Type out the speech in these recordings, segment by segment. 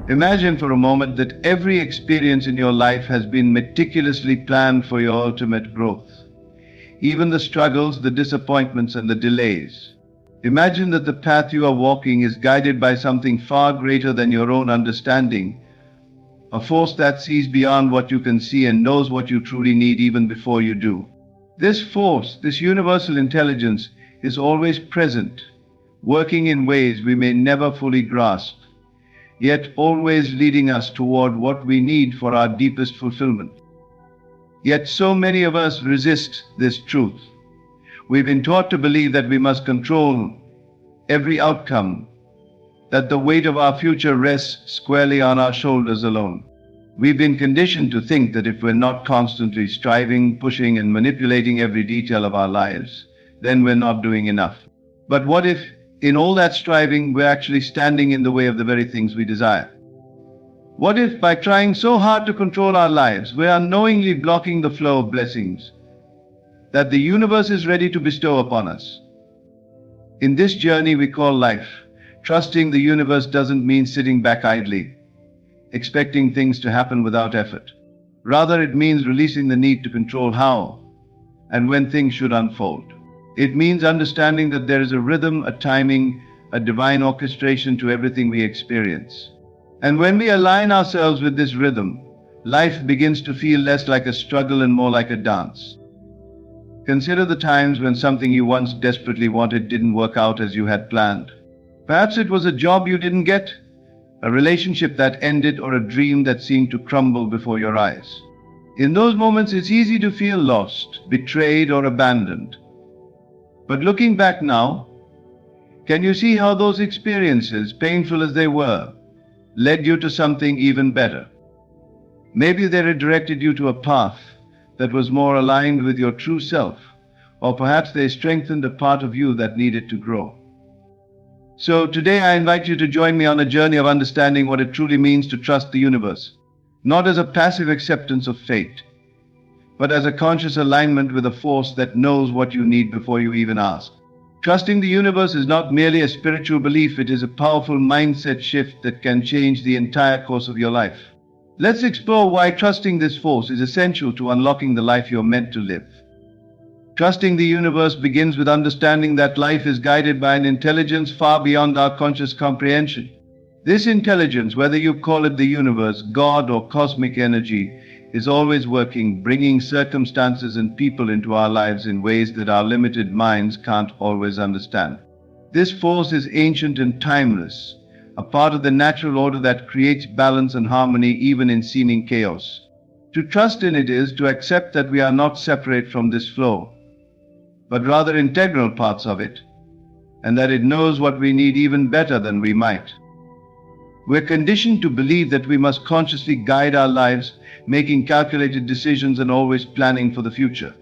Imagine for a moment that every experience in your life has been meticulously planned for your ultimate growth. Even the struggles, the disappointments, and the delays. Imagine that the path you are walking is guided by something far greater than your own understanding, a force that sees beyond what you can see and knows what you truly need even before you do. This force, this universal intelligence, is always present, working in ways we may never fully grasp, yet always leading us toward what we need for our deepest fulfillment. Yet so many of us resist this truth. We've been taught to believe that we must control every outcome, that the weight of our future rests squarely on our shoulders alone. We've been conditioned to think that if we're not constantly striving, pushing, and manipulating every detail of our lives, then we're not doing enough. But what if, in all that striving, we're actually standing in the way of the very things we desire? What if, by trying so hard to control our lives, we're unknowingly blocking the flow of blessings that the universe is ready to bestow upon us? In this journey we call life, trusting the universe doesn't mean sitting back idly, expecting things to happen without effort. Rather, it means releasing the need to control how and when things should unfold. It means understanding that there is a rhythm, a timing, a divine orchestration to everything we experience. And when we align ourselves with this rhythm, life begins to feel less like a struggle and more like a dance. Consider the times when something you once desperately wanted didn't work out as you had planned. Perhaps it was a job you didn't get, a relationship that ended, or a dream that seemed to crumble before your eyes. In those moments, it's easy to feel lost, betrayed, or abandoned. But looking back now, can you see how those experiences, painful as they were, led you to something even better? Maybe they redirected you to a path that was more aligned with your true self, or perhaps they strengthened a part of you that needed to grow. So today I invite you to join me on a journey of understanding what it truly means to trust the universe, not as a passive acceptance of fate, but as a conscious alignment with a force that knows what you need before you even ask. Trusting the universe is not merely a spiritual belief, it is a powerful mindset shift that can change the entire course of your life. Let's explore why trusting this force is essential to unlocking the life you're meant to live. Trusting the universe begins with understanding that life is guided by an intelligence far beyond our conscious comprehension. This intelligence, whether you call it the universe, God, or cosmic energy, is always working, bringing circumstances and people into our lives in ways that our limited minds can't always understand. This force is ancient and timeless, a part of the natural order that creates balance and harmony even in seeming chaos. To trust in it is to accept that we are not separate from this flow, but rather integral parts of it, and that it knows what we need even better than we might. We're conditioned to believe that we must consciously guide our lives, making calculated decisions and always planning for the future.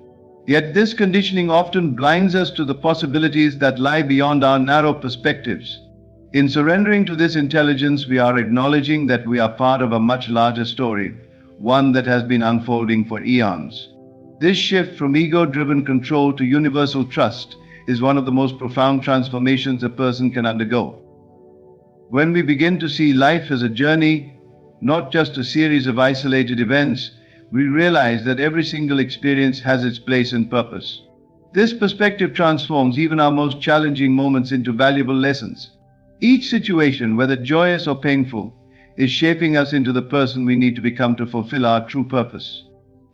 Yet this conditioning often blinds us to the possibilities that lie beyond our narrow perspectives. In surrendering to this intelligence, we are acknowledging that we are part of a much larger story, one that has been unfolding for eons. This shift from ego-driven control to universal trust is one of the most profound transformations a person can undergo. When we begin to see life as a journey, not just a series of isolated events, we realize that every single experience has its place and purpose. This perspective transforms even our most challenging moments into valuable lessons. Each situation, whether joyous or painful, is shaping us into the person we need to become to fulfill our true purpose.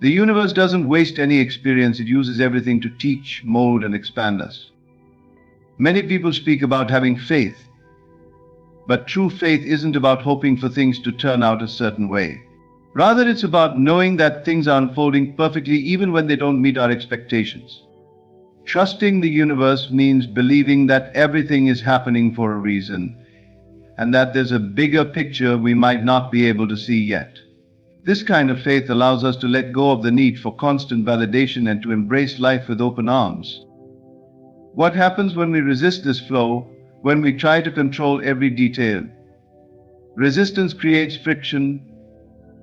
The universe doesn't waste any experience, it uses everything to teach, mold, and expand us. Many people speak about having faith, but true faith isn't about hoping for things to turn out a certain way. Rather, it's about knowing that things are unfolding perfectly even when they don't meet our expectations. Trusting the universe means believing that everything is happening for a reason, and that there's a bigger picture we might not be able to see yet. This kind of faith allows us to let go of the need for constant validation and to embrace life with open arms. What happens when we resist this flow, when we try to control every detail? Resistance creates friction,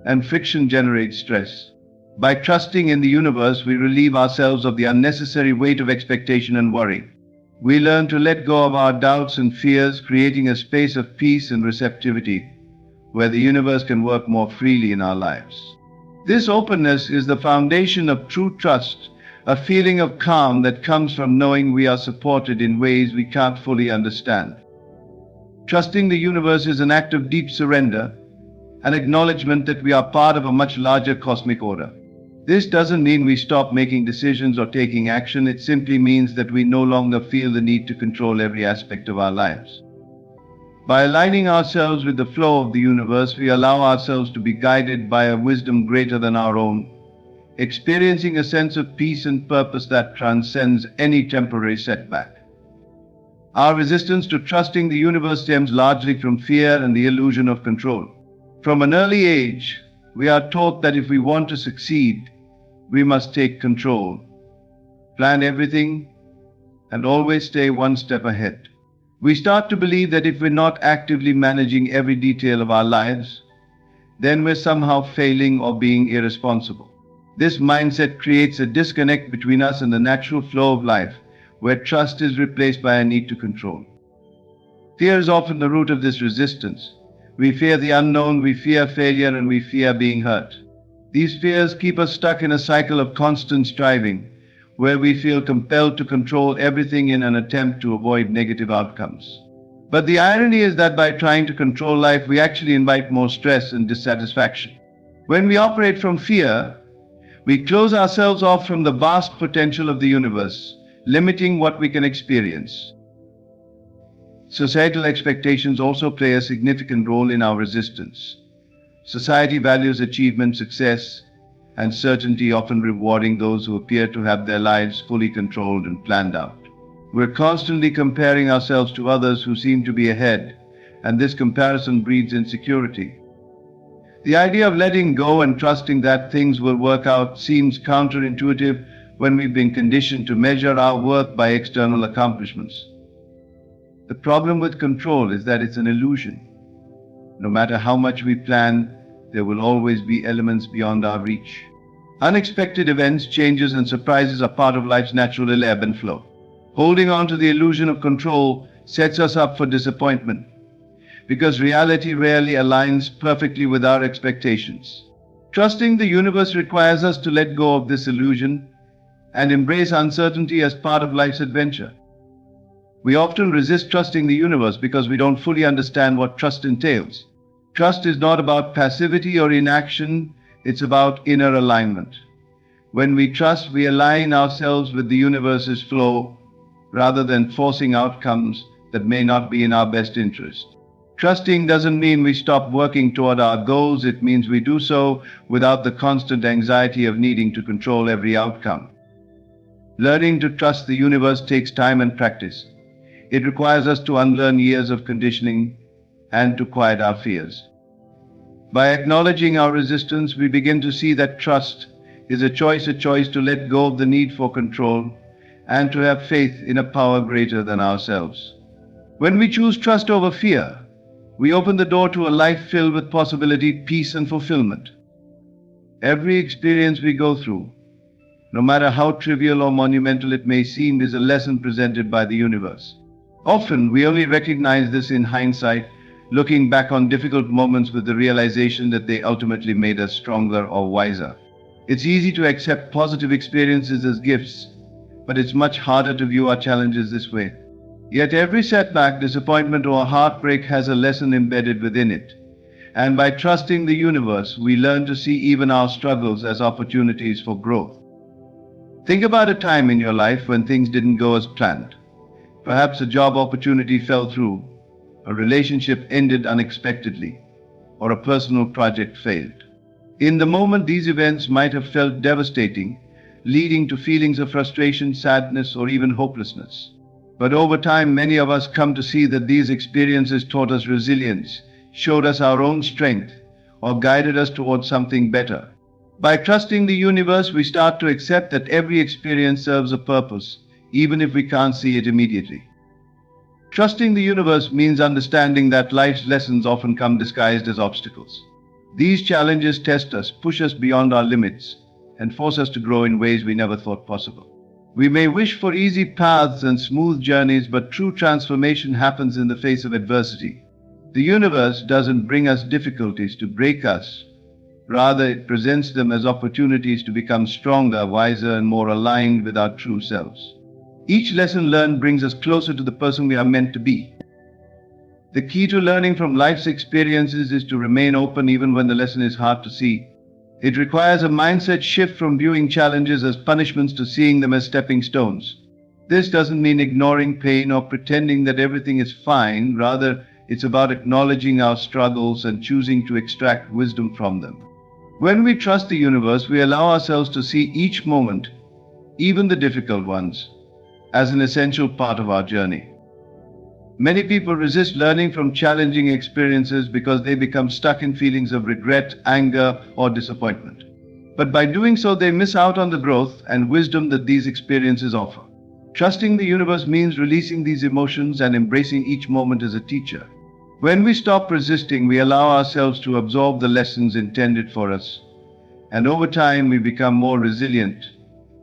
and friction generates stress. By trusting in the universe, we relieve ourselves of the unnecessary weight of expectation and worry. We learn to let go of our doubts and fears, creating a space of peace and receptivity, where the universe can work more freely in our lives. This openness is the foundation of true trust, a feeling of calm that comes from knowing we are supported in ways we can't fully understand. Trusting the universe is an act of deep surrender, an acknowledgement that we are part of a much larger cosmic order. This doesn't mean we stop making decisions or taking action, it simply means that we no longer feel the need to control every aspect of our lives. By aligning ourselves with the flow of the universe, we allow ourselves to be guided by a wisdom greater than our own, experiencing a sense of peace and purpose that transcends any temporary setback. Our resistance to trusting the universe stems largely from fear and the illusion of control. From an early age, we are taught that if we want to succeed, we must take control, plan everything, and always stay one step ahead. We start to believe that if we're not actively managing every detail of our lives, then we're somehow failing or being irresponsible. This mindset creates a disconnect between us and the natural flow of life, where trust is replaced by a need to control. Fear is often the root of this resistance. We fear the unknown, we fear failure, and we fear being hurt. These fears keep us stuck in a cycle of constant striving, where we feel compelled to control everything in an attempt to avoid negative outcomes. But the irony is that by trying to control life, we actually invite more stress and dissatisfaction. When we operate from fear, we close ourselves off from the vast potential of the universe, limiting what we can experience. Societal expectations also play a significant role in our resistance. Society values achievement, success, and certainty, often rewarding those who appear to have their lives fully controlled and planned out. We're constantly comparing ourselves to others who seem to be ahead, and this comparison breeds insecurity. The idea of letting go and trusting that things will work out seems counterintuitive when we've been conditioned to measure our worth by external accomplishments. The problem with control is that it's an illusion. No matter how much we plan, there will always be elements beyond our reach. Unexpected events, changes, and surprises are part of life's natural ebb and flow. Holding on to the illusion of control sets us up for disappointment, because reality rarely aligns perfectly with our expectations. Trusting the universe requires us to let go of this illusion and embrace uncertainty as part of life's adventure. We often resist trusting the universe because we don't fully understand what trust entails. Trust is not about passivity or inaction, it's about inner alignment. When we trust, we align ourselves with the universe's flow rather than forcing outcomes that may not be in our best interest. Trusting doesn't mean we stop working toward our goals, it means we do so without the constant anxiety of needing to control every outcome. Learning to trust the universe takes time and practice. It requires us to unlearn years of conditioning and to quiet our fears. By acknowledging our resistance, we begin to see that trust is a choice to let go of the need for control and to have faith in a power greater than ourselves. When we choose trust over fear, we open the door to a life filled with possibility, peace, and fulfillment. Every experience we go through, no matter how trivial or monumental it may seem, is a lesson presented by the universe. Often, we only recognize this in hindsight, looking back on difficult moments with the realization that they ultimately made us stronger or wiser. It's easy to accept positive experiences as gifts, but it's much harder to view our challenges this way. Yet every setback, disappointment, or heartbreak has a lesson embedded within it. And by trusting the universe, we learn to see even our struggles as opportunities for growth. Think about a time in your life when things didn't go as planned. Perhaps a job opportunity fell through, a relationship ended unexpectedly, or a personal project failed. In the moment, these events might have felt devastating, leading to feelings of frustration, sadness, or even hopelessness. But over time, many of us come to see that these experiences taught us resilience, showed us our own strength, or guided us towards something better. By trusting the universe, we start to accept that every experience serves a purpose, even if we can't see it immediately. Trusting the universe means understanding that life's lessons often come disguised as obstacles. These challenges test us, push us beyond our limits, and force us to grow in ways we never thought possible. We may wish for easy paths and smooth journeys, but true transformation happens in the face of adversity. The universe doesn't bring us difficulties to break us. Rather, it presents them as opportunities to become stronger, wiser, and more aligned with our true selves. Each lesson learned brings us closer to the person we are meant to be. The key to learning from life's experiences is to remain open even when the lesson is hard to see. It requires a mindset shift from viewing challenges as punishments to seeing them as stepping stones. This doesn't mean ignoring pain or pretending that everything is fine. Rather, it's about acknowledging our struggles and choosing to extract wisdom from them. When we trust the universe, we allow ourselves to see each moment, even the difficult ones, as an essential part of our journey. Many people resist learning from challenging experiences because they become stuck in feelings of regret, anger, or disappointment. But by doing so, they miss out on the growth and wisdom that these experiences offer. Trusting the universe means releasing these emotions and embracing each moment as a teacher. When we stop resisting, we allow ourselves to absorb the lessons intended for us. And over time, we become more resilient,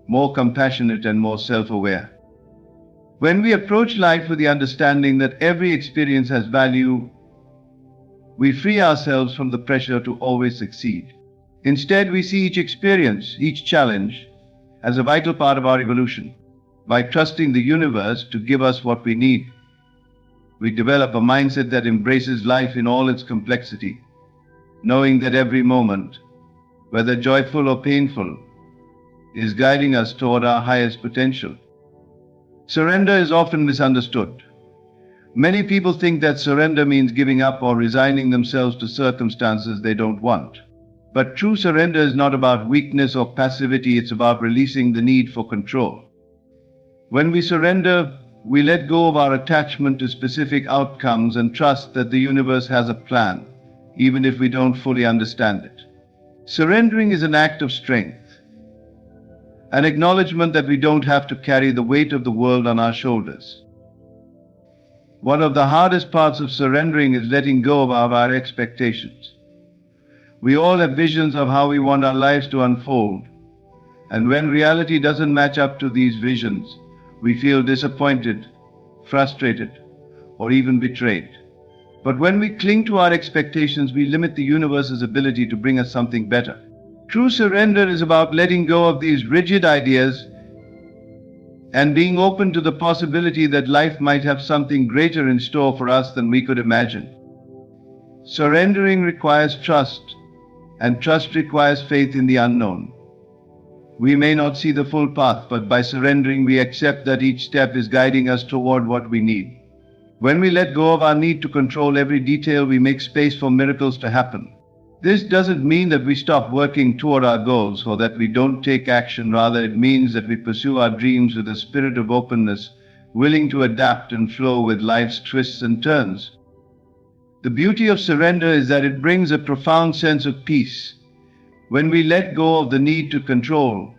more compassionate, and more self-aware. When we approach life with the understanding that every experience has value, we free ourselves from the pressure to always succeed. Instead, we see each experience, each challenge, as a vital part of our evolution. By trusting the universe to give us what we need, we develop a mindset that embraces life in all its complexity, knowing that every moment, whether joyful or painful, is guiding us toward our highest potential. Surrender is often misunderstood. Many people think that surrender means giving up or resigning themselves to circumstances they don't want. But true surrender is not about weakness or passivity, it's about releasing the need for control. When we surrender, we let go of our attachment to specific outcomes and trust that the universe has a plan, even if we don't fully understand it. Surrendering is an act of strength, an acknowledgement that we don't have to carry the weight of the world on our shoulders. One of the hardest parts of surrendering is letting go of our expectations. We all have visions of how we want our lives to unfold, and when reality doesn't match up to these visions, we feel disappointed, frustrated, or even betrayed. But when we cling to our expectations, we limit the universe's ability to bring us something better. True surrender is about letting go of these rigid ideas and being open to the possibility that life might have something greater in store for us than we could imagine. Surrendering requires trust, and trust requires faith in the unknown. We may not see the full path, but by surrendering, we accept that each step is guiding us toward what we need. When we let go of our need to control every detail, we make space for miracles to happen. This doesn't mean that we stop working toward our goals or that we don't take action. Rather, it means that we pursue our dreams with a spirit of openness, willing to adapt and flow with life's twists and turns. The beauty of surrender is that it brings a profound sense of peace. When we let go of the need to control,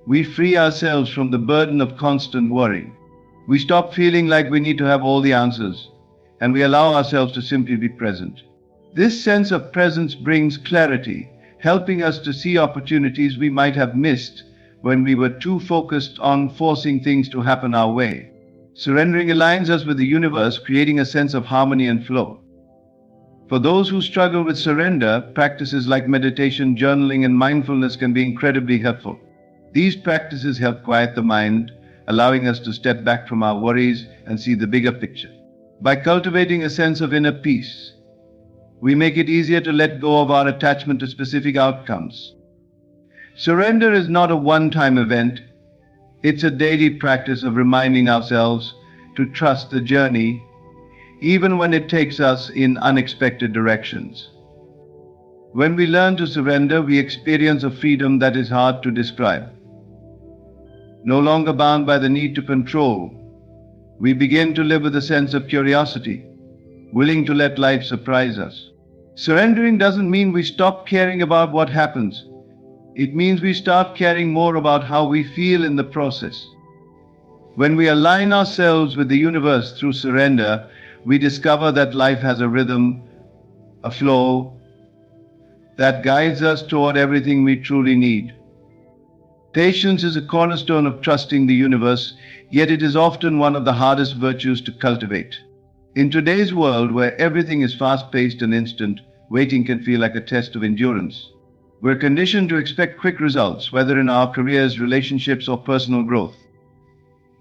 we free ourselves from the burden of constant worry. We stop feeling like we need to have all the answers, and we allow ourselves to simply be present. This sense of presence brings clarity, helping us to see opportunities we might have missed when we were too focused on forcing things to happen our way. Surrendering aligns us with the universe, creating a sense of harmony and flow. For those who struggle with surrender, practices like meditation, journaling, and mindfulness can be incredibly helpful. These practices help quiet the mind, allowing us to step back from our worries and see the bigger picture. By cultivating a sense of inner peace, we make it easier to let go of our attachment to specific outcomes. Surrender is not a one-time event. It's a daily practice of reminding ourselves to trust the journey, even when it takes us in unexpected directions. When we learn to surrender, we experience a freedom that is hard to describe. No longer bound by the need to control, we begin to live with a sense of curiosity, willing to let life surprise us. Surrendering doesn't mean we stop caring about what happens. It means we start caring more about how we feel in the process. When we align ourselves with the universe through surrender, we discover that life has a rhythm, a flow, that guides us toward everything we truly need. Patience is a cornerstone of trusting the universe, yet it is often one of the hardest virtues to cultivate. In today's world, where everything is fast paced and instant, waiting can feel like a test of endurance. We're conditioned to expect quick results, whether in our careers, relationships, or personal growth.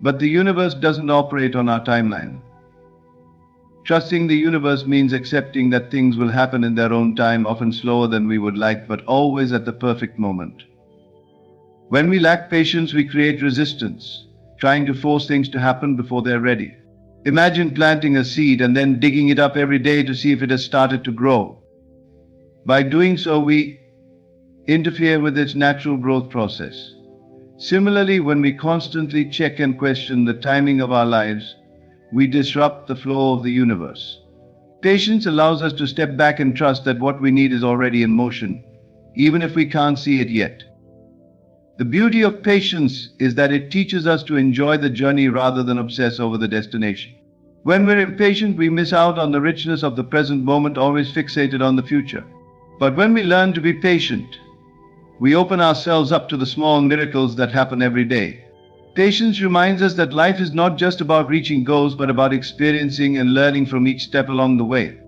But the universe doesn't operate on our timeline. Trusting the universe means accepting that things will happen in their own time, often slower than we would like, but always at the perfect moment. When we lack patience, we create resistance, trying to force things to happen before they're ready. Imagine planting a seed and then digging it up every day to see if it has started to grow. By doing so, we interfere with its natural growth process. Similarly, when we constantly check and question the timing of our lives, we disrupt the flow of the universe. Patience allows us to step back and trust that what we need is already in motion, even if we can't see it yet. The beauty of patience is that it teaches us to enjoy the journey rather than obsess over the destination. When we're impatient, we miss out on the richness of the present moment, always fixated on the future. But when we learn to be patient, we open ourselves up to the small miracles that happen every day. Patience reminds us that life is not just about reaching goals, but about experiencing and learning from each step along the way.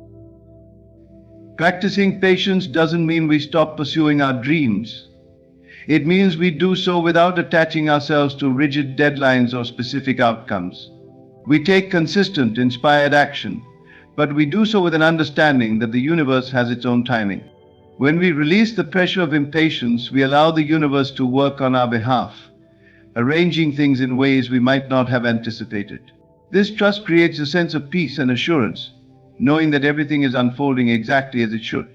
Practicing patience doesn't mean we stop pursuing our dreams. It means we do so without attaching ourselves to rigid deadlines or specific outcomes. We take consistent, inspired action, but we do so with an understanding that the universe has its own timing. When we release the pressure of impatience, we allow the universe to work on our behalf, arranging things in ways we might not have anticipated. This trust creates a sense of peace and assurance, knowing that everything is unfolding exactly as it should.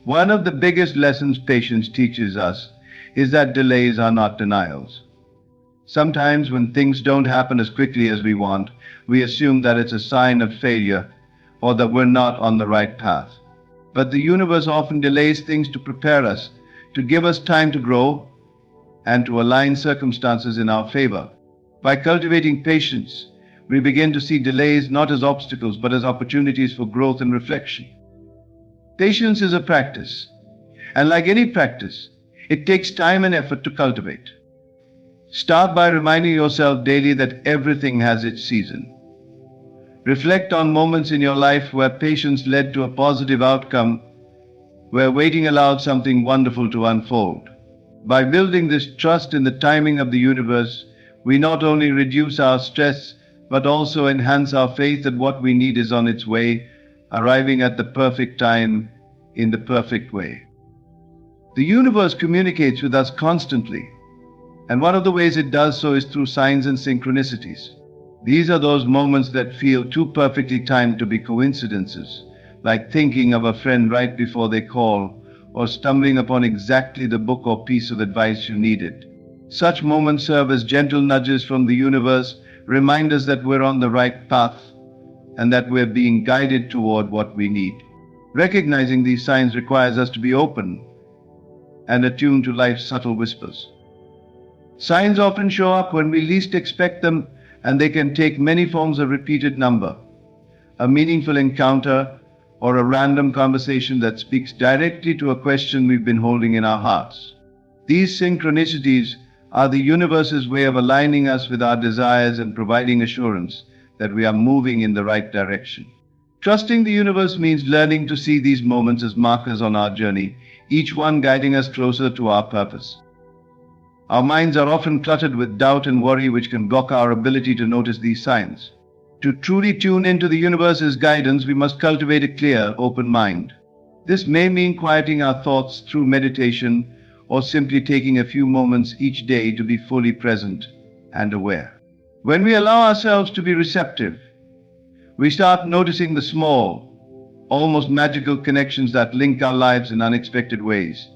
One of the biggest lessons patience teaches us is that delays are not denials. Sometimes when things don't happen as quickly as we want, we assume that it's a sign of failure or that we're not on the right path. But the universe often delays things to prepare us, to give us time to grow, and to align circumstances in our favor. By cultivating patience, we begin to see delays not as obstacles but as opportunities for growth and reflection. Patience is a practice, and like any practice, it takes time and effort to cultivate. Start by reminding yourself daily that everything has its season. Reflect on moments in your life where patience led to a positive outcome, where waiting allowed something wonderful to unfold. By building this trust in the timing of the universe, we not only reduce our stress, but also enhance our faith that what we need is on its way, arriving at the perfect time, in the perfect way. The universe communicates with us constantly, and one of the ways it does so is through signs and synchronicities. These are those moments that feel too perfectly timed to be coincidences, like thinking of a friend right before they call, or stumbling upon exactly the book or piece of advice you needed. Such moments serve as gentle nudges from the universe, reminders that we're on the right path, and that we're being guided toward what we need. Recognizing these signs requires us to be open and attuned to life's subtle whispers. Signs often show up when we least expect them, and they can take many forms: a repeated number, a meaningful encounter, or a random conversation that speaks directly to a question we've been holding in our hearts. These synchronicities are the universe's way of aligning us with our desires and providing assurance that we are moving in the right direction. Trusting the universe means learning to see these moments as markers on our journey, each one guiding us closer to our purpose. Our minds are often cluttered with doubt and worry, which can block our ability to notice these signs. To truly tune into the universe's guidance, we must cultivate a clear, open mind. This may mean quieting our thoughts through meditation, or simply taking a few moments each day to be fully present and aware. When we allow ourselves to be receptive, we start noticing the small, almost magical connections that link our lives in unexpected ways.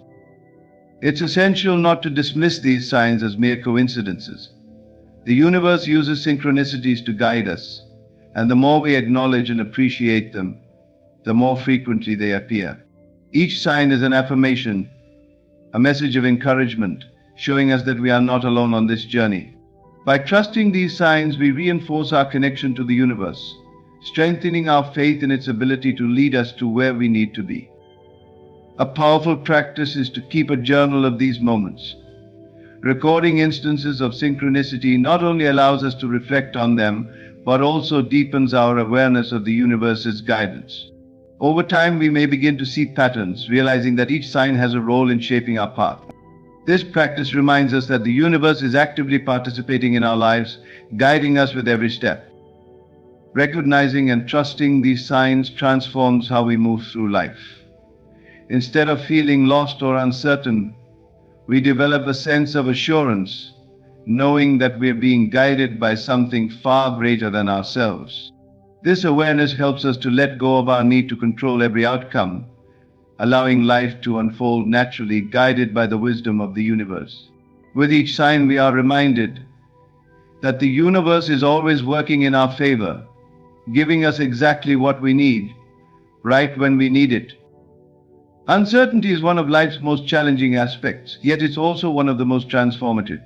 It's essential not to dismiss these signs as mere coincidences. The universe uses synchronicities to guide us, and the more we acknowledge and appreciate them, the more frequently they appear. Each sign is an affirmation, a message of encouragement, showing us that we are not alone on this journey. By trusting these signs, we reinforce our connection to the universe, strengthening our faith in its ability to lead us to where we need to be. A powerful practice is to keep a journal of these moments. Recording instances of synchronicity not only allows us to reflect on them, but also deepens our awareness of the universe's guidance. Over time, we may begin to see patterns, realizing that each sign has a role in shaping our path. This practice reminds us that the universe is actively participating in our lives, guiding us with every step. Recognizing and trusting these signs transforms how we move through life. Instead of feeling lost or uncertain, we develop a sense of assurance, knowing that we're being guided by something far greater than ourselves. This awareness helps us to let go of our need to control every outcome, allowing life to unfold naturally, guided by the wisdom of the universe. With each sign, we are reminded that the universe is always working in our favor, giving us exactly what we need, right when we need it. Uncertainty is one of life's most challenging aspects, yet it's also one of the most transformative.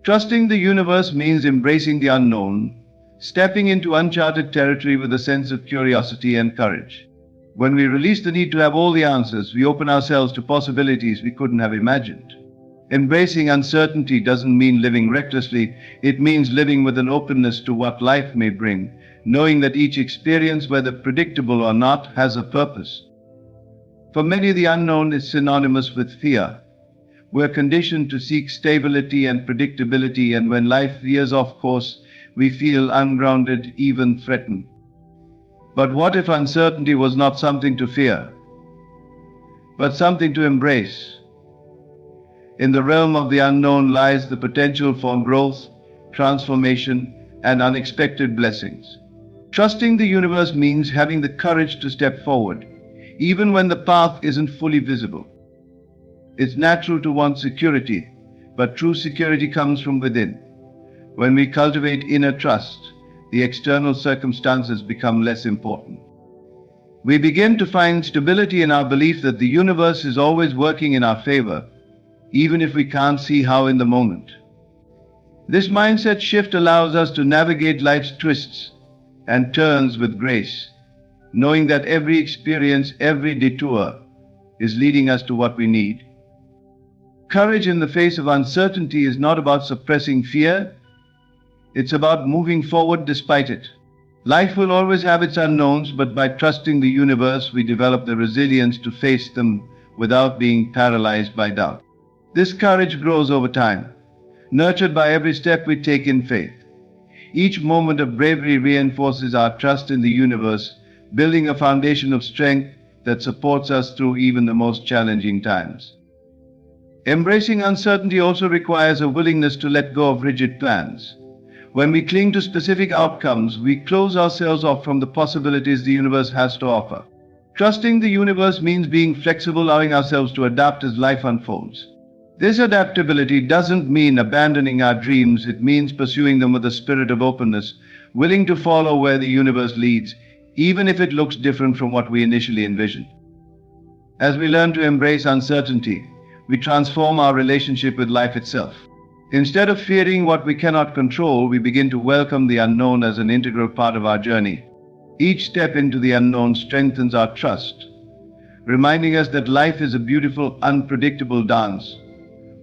Trusting the universe means embracing the unknown, stepping into uncharted territory with a sense of curiosity and courage. When we release the need to have all the answers, we open ourselves to possibilities we couldn't have imagined. Embracing uncertainty doesn't mean living recklessly, it means living with an openness to what life may bring, knowing that each experience, whether predictable or not, has a purpose. For many, the unknown is synonymous with fear. We're conditioned to seek stability and predictability, and when life veers off course, we feel ungrounded, even threatened. But what if uncertainty was not something to fear, but something to embrace? In the realm of the unknown lies the potential for growth, transformation, and unexpected blessings. Trusting the universe means having the courage to step forward, even when the path isn't fully visible. It's natural to want security, but true security comes from within. When we cultivate inner trust, the external circumstances become less important. We begin to find stability in our belief that the universe is always working in our favor, even if we can't see how in the moment. This mindset shift allows us to navigate life's twists and turns with grace, knowing that every experience, every detour, is leading us to what we need. Courage in the face of uncertainty is not about suppressing fear, it's about moving forward despite it. Life will always have its unknowns, but by trusting the universe, we develop the resilience to face them without being paralyzed by doubt. This courage grows over time, nurtured by every step we take in faith. Each moment of bravery reinforces our trust in the universe, building a foundation of strength that supports us through even the most challenging times. Embracing uncertainty also requires a willingness to let go of rigid plans. When we cling to specific outcomes, we close ourselves off from the possibilities the universe has to offer. Trusting the universe means being flexible, allowing ourselves to adapt as life unfolds. This adaptability doesn't mean abandoning our dreams, it means pursuing them with a spirit of openness, willing to follow where the universe leads, even if it looks different from what we initially envisioned. As we learn to embrace uncertainty, we transform our relationship with life itself. Instead of fearing what we cannot control, we begin to welcome the unknown as an integral part of our journey. Each step into the unknown strengthens our trust, reminding us that life is a beautiful, unpredictable dance,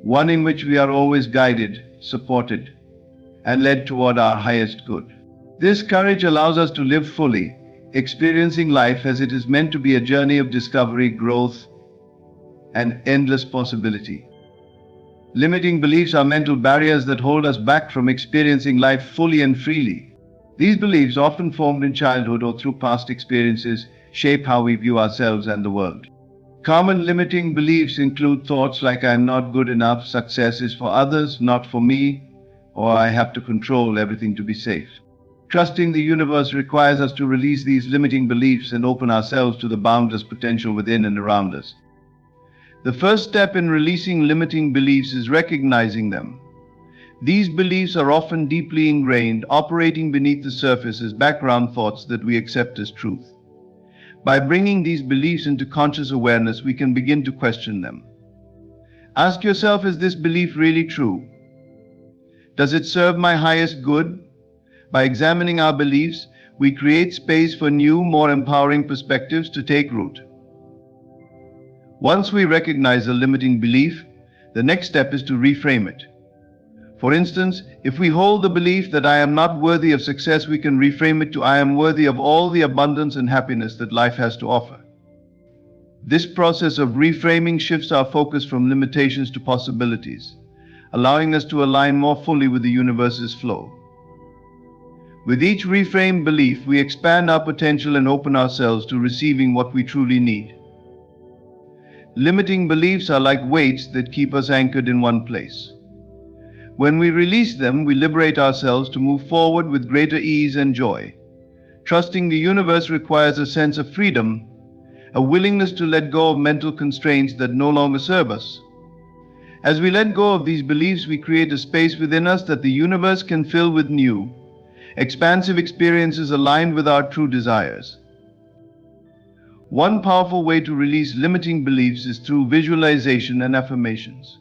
one in which we are always guided, supported, and led toward our highest good. This courage allows us to live fully, experiencing life as it is meant to be, a journey of discovery, growth, and endless possibility. Limiting beliefs are mental barriers that hold us back from experiencing life fully and freely. These beliefs, often formed in childhood or through past experiences, shape how we view ourselves and the world. Common limiting beliefs include thoughts like "I am not good enough," "success is for others, not for me," or "I have to control everything to be safe." Trusting the universe requires us to release these limiting beliefs and open ourselves to the boundless potential within and around us. The first step in releasing limiting beliefs is recognizing them. These beliefs are often deeply ingrained, operating beneath the surface as background thoughts that we accept as truth. By bringing these beliefs into conscious awareness, we can begin to question them. Ask yourself, is this belief really true? Does it serve my highest good? By examining our beliefs, we create space for new, more empowering perspectives to take root. Once we recognize a limiting belief, the next step is to reframe it. For instance, if we hold the belief that I am not worthy of success, we can reframe it to I am worthy of all the abundance and happiness that life has to offer. This process of reframing shifts our focus from limitations to possibilities, allowing us to align more fully with the universe's flow. With each reframed belief, we expand our potential and open ourselves to receiving what we truly need. Limiting beliefs are like weights that keep us anchored in one place. When we release them, we liberate ourselves to move forward with greater ease and joy. Trusting the universe requires a sense of freedom, a willingness to let go of mental constraints that no longer serve us. As we let go of these beliefs, we create a space within us that the universe can fill with new, expansive experiences aligned with our true desires. One powerful way to release limiting beliefs is through visualization and affirmations.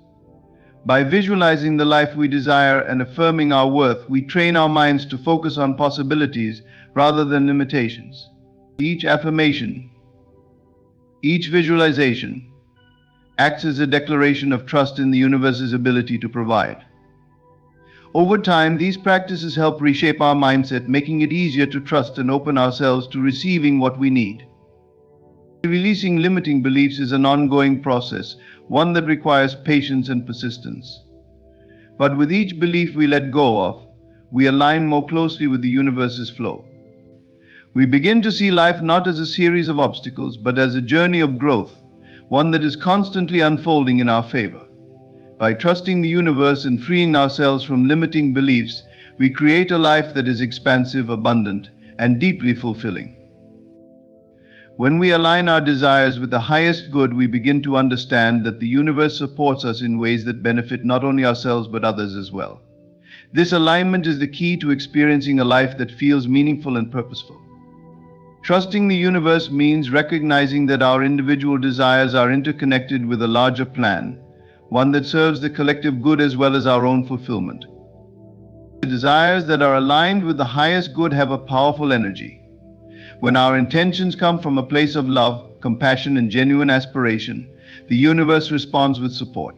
By visualizing the life we desire and affirming our worth, we train our minds to focus on possibilities rather than limitations. Each affirmation, each visualization, acts as a declaration of trust in the universe's ability to provide. Over time, these practices help reshape our mindset, making it easier to trust and open ourselves to receiving what we need. Releasing limiting beliefs is an ongoing process, one that requires patience and persistence. But with each belief we let go of, we align more closely with the universe's flow. We begin to see life not as a series of obstacles, but as a journey of growth, one that is constantly unfolding in our favor. By trusting the universe and freeing ourselves from limiting beliefs, we create a life that is expansive, abundant, and deeply fulfilling. When we align our desires with the highest good, we begin to understand that the universe supports us in ways that benefit not only ourselves but others as well. This alignment is the key to experiencing a life that feels meaningful and purposeful. Trusting the universe means recognizing that our individual desires are interconnected with a larger plan, one that serves the collective good as well as our own fulfillment. The desires that are aligned with the highest good have a powerful energy. When our intentions come from a place of love, compassion, and genuine aspiration, the universe responds with support.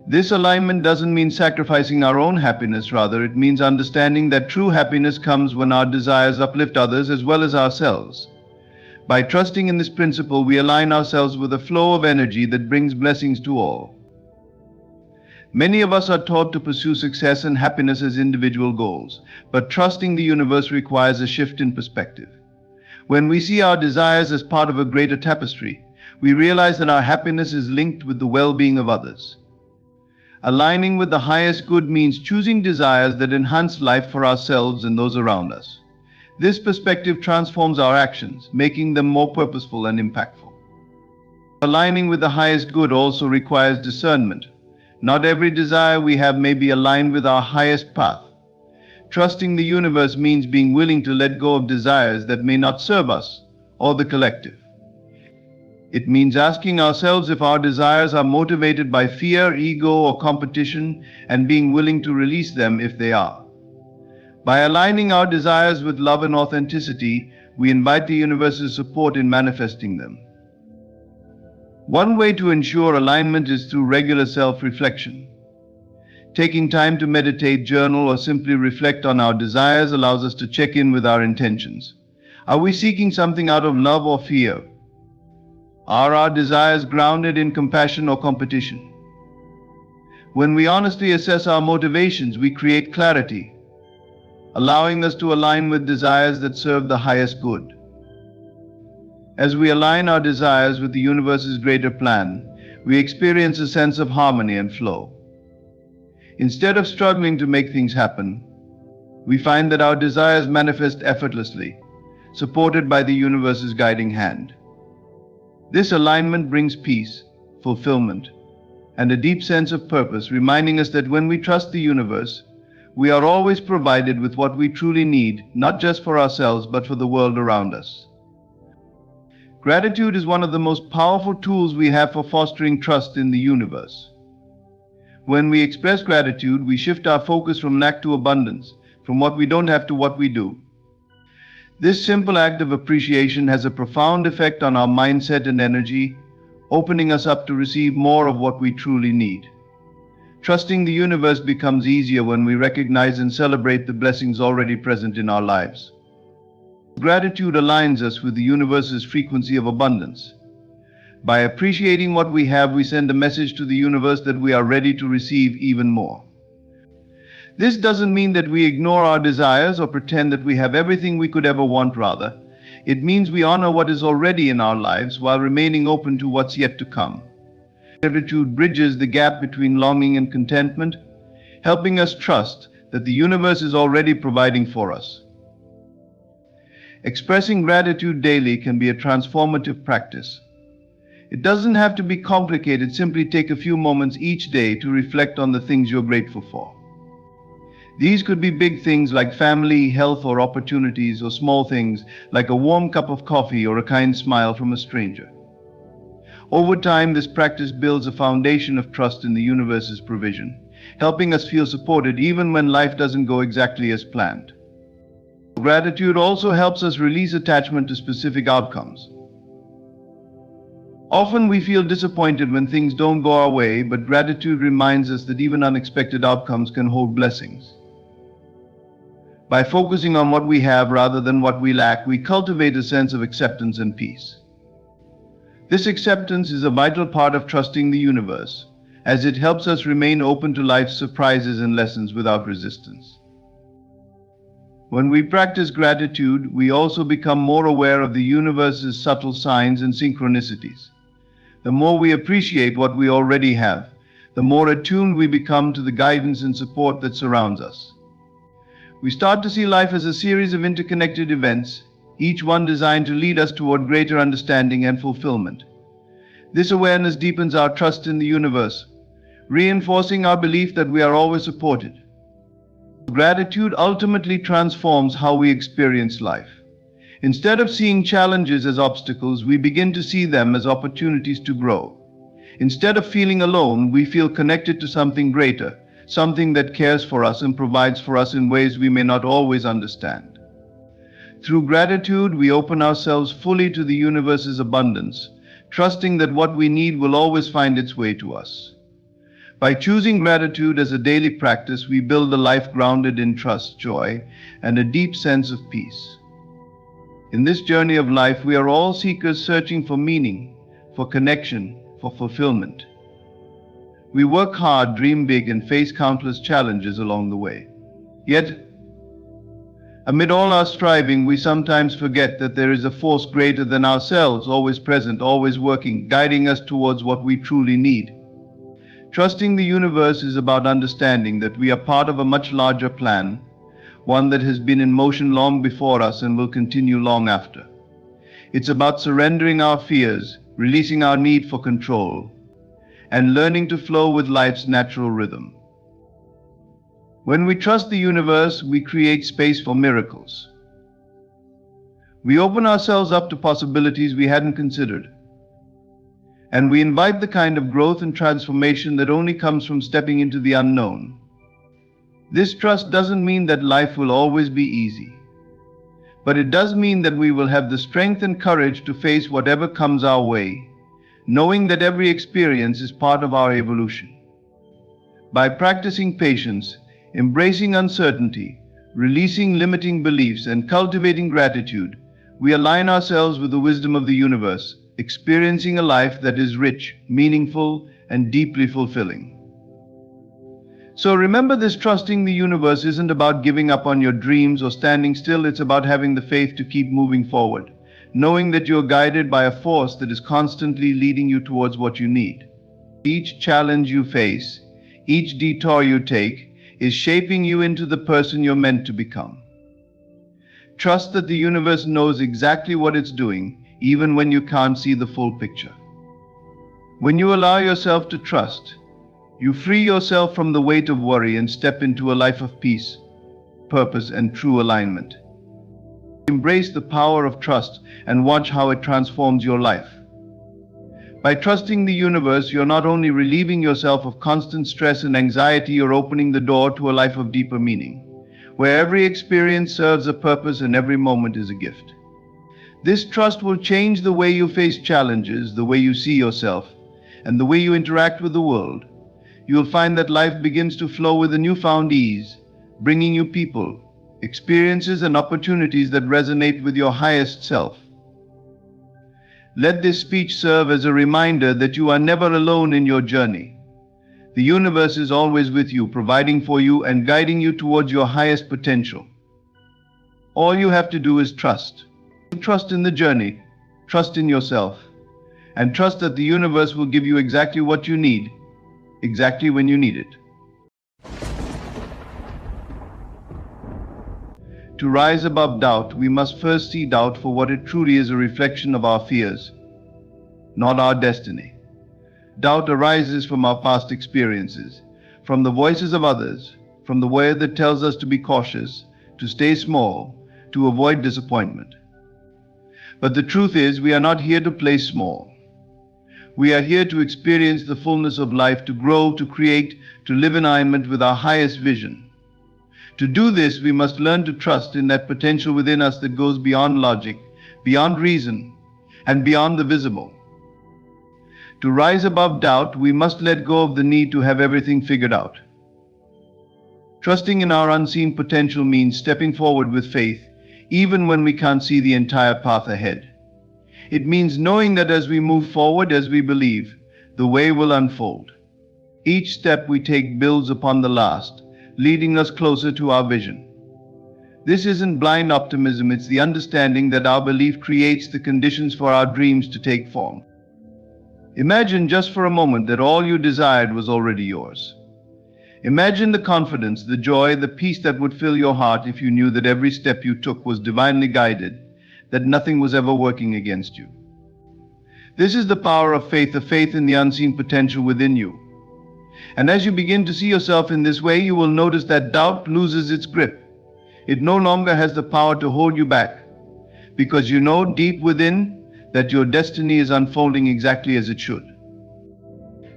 This alignment doesn't mean sacrificing our own happiness, rather, it means understanding that true happiness comes when our desires uplift others as well as ourselves. By trusting in this principle, we align ourselves with a flow of energy that brings blessings to all. Many of us are taught to pursue success and happiness as individual goals, but trusting the universe requires a shift in perspective. When we see our desires as part of a greater tapestry, we realize that our happiness is linked with the well-being of others. Aligning with the highest good means choosing desires that enhance life for ourselves and those around us. This perspective transforms our actions, making them more purposeful and impactful. Aligning with the highest good also requires discernment. Not every desire we have may be aligned with our highest path. Trusting the universe means being willing to let go of desires that may not serve us or the collective. It means asking ourselves if our desires are motivated by fear, ego, or competition, and being willing to release them if they are. By aligning our desires with love and authenticity, we invite the universe's support in manifesting them. One way to ensure alignment is through regular self-reflection. Taking time to meditate, journal, or simply reflect on our desires allows us to check in with our intentions. Are we seeking something out of love or fear? Are our desires grounded in compassion or competition? When we honestly assess our motivations, we create clarity, allowing us to align with desires that serve the highest good. As we align our desires with the universe's greater plan, we experience a sense of harmony and flow. Instead of struggling to make things happen, we find that our desires manifest effortlessly, supported by the universe's guiding hand. This alignment brings peace, fulfillment, and a deep sense of purpose, reminding us that when we trust the universe, we are always provided with what we truly need, not just for ourselves, but for the world around us. Gratitude is one of the most powerful tools we have for fostering trust in the universe. When we express gratitude, we shift our focus from lack to abundance, from what we don't have to what we do. This simple act of appreciation has a profound effect on our mindset and energy, opening us up to receive more of what we truly need. Trusting the universe becomes easier when we recognize and celebrate the blessings already present in our lives. Gratitude aligns us with the universe's frequency of abundance. By appreciating what we have, we send a message to the universe that we are ready to receive even more. This doesn't mean that we ignore our desires or pretend that we have everything we could ever want. Rather, it means we honor what is already in our lives while remaining open to what's yet to come. Gratitude bridges the gap between longing and contentment, helping us trust that the universe is already providing for us. Expressing gratitude daily can be a transformative practice. It doesn't have to be complicated. Simply take a few moments each day to reflect on the things you're grateful for. These could be big things like family, health, or opportunities, or small things like a warm cup of coffee or a kind smile from a stranger. Over time, this practice builds a foundation of trust in the universe's provision, helping us feel supported even when life doesn't go exactly as planned. Gratitude also helps us release attachment to specific outcomes. Often we feel disappointed when things don't go our way, but gratitude reminds us that even unexpected outcomes can hold blessings. By focusing on what we have rather than what we lack, we cultivate a sense of acceptance and peace. This acceptance is a vital part of trusting the universe, as it helps us remain open to life's surprises and lessons without resistance. When we practice gratitude, we also become more aware of the universe's subtle signs and synchronicities. The more we appreciate what we already have, the more attuned we become to the guidance and support that surrounds us. We start to see life as a series of interconnected events, each one designed to lead us toward greater understanding and fulfillment. This awareness deepens our trust in the universe, reinforcing our belief that we are always supported. Gratitude ultimately transforms how we experience life. Instead of seeing challenges as obstacles, we begin to see them as opportunities to grow. Instead of feeling alone, we feel connected to something greater, something that cares for us and provides for us in ways we may not always understand. Through gratitude, we open ourselves fully to the universe's abundance, trusting that what we need will always find its way to us. By choosing gratitude as a daily practice, we build a life grounded in trust, joy, and a deep sense of peace. In this journey of life, we are all seekers searching for meaning, for connection, for fulfillment. We work hard, dream big, and face countless challenges along the way. Yet, amid all our striving, we sometimes forget that there is a force greater than ourselves, always present, always working, guiding us towards what we truly need. Trusting the universe is about understanding that we are part of a much larger plan, one that has been in motion long before us and will continue long after. It's about surrendering our fears, releasing our need for control, and learning to flow with life's natural rhythm. When we trust the universe, we create space for miracles. We open ourselves up to possibilities we hadn't considered, and we invite the kind of growth and transformation that only comes from stepping into the unknown. This trust doesn't mean that life will always be easy, but it does mean that we will have the strength and courage to face whatever comes our way, knowing that every experience is part of our evolution. By practicing patience, embracing uncertainty, releasing limiting beliefs, and cultivating gratitude, we align ourselves with the wisdom of the universe, experiencing a life that is rich, meaningful, and deeply fulfilling. So remember, this trusting the universe isn't about giving up on your dreams or standing still. It's about having the faith to keep moving forward, knowing that you're guided by a force that is constantly leading you towards what you need. Each challenge you face, each detour you take, is shaping you into the person you're meant to become. Trust that the universe knows exactly what it's doing, even when you can't see the full picture. When you allow yourself to trust, you free yourself from the weight of worry and step into a life of peace, purpose, and true alignment. Embrace the power of trust and watch how it transforms your life. By trusting the universe, you're not only relieving yourself of constant stress and anxiety, you're opening the door to a life of deeper meaning, where every experience serves a purpose and every moment is a gift. This trust will change the way you face challenges, the way you see yourself, and the way you interact with the world. you will find that life begins to flow with a newfound ease, bringing you people, experiences, and opportunities that resonate with your highest self. Let this speech serve as a reminder that you are never alone in your journey. The universe is always with you, providing for you and guiding you towards your highest potential. All you have to do is trust. Trust in the journey, trust in yourself, and trust that the universe will give you exactly what you need, exactly when you need it. To rise above doubt, we must first see doubt for what it truly is, a reflection of our fears, not our destiny. Doubt arises from our past experiences, from the voices of others, from the word that tells us to be cautious, to stay small, to avoid disappointment. But the truth is, we are not here to play small. We are here to experience the fullness of life, to grow, to create, to live in alignment with our highest vision. To do this, we must learn to trust in that potential within us that goes beyond logic, beyond reason, and beyond the visible. To rise above doubt, we must let go of the need to have everything figured out. Trusting in our unseen potential means stepping forward with faith, even when we can't see the entire path ahead. It means knowing that as we move forward, as we believe, the way will unfold. Each step we take builds upon the last, leading us closer to our vision. This isn't blind optimism, it's the understanding that our belief creates the conditions for our dreams to take form. Imagine just for a moment that all you desired was already yours. Imagine the confidence, the joy, the peace that would fill your heart if you knew that every step you took was divinely guided, that nothing was ever working against you. This is the power of faith, a faith in the unseen potential within you. And as you begin to see yourself in this way, you will notice that doubt loses its grip. It no longer has the power to hold you back, because you know deep within that your destiny is unfolding exactly as it should.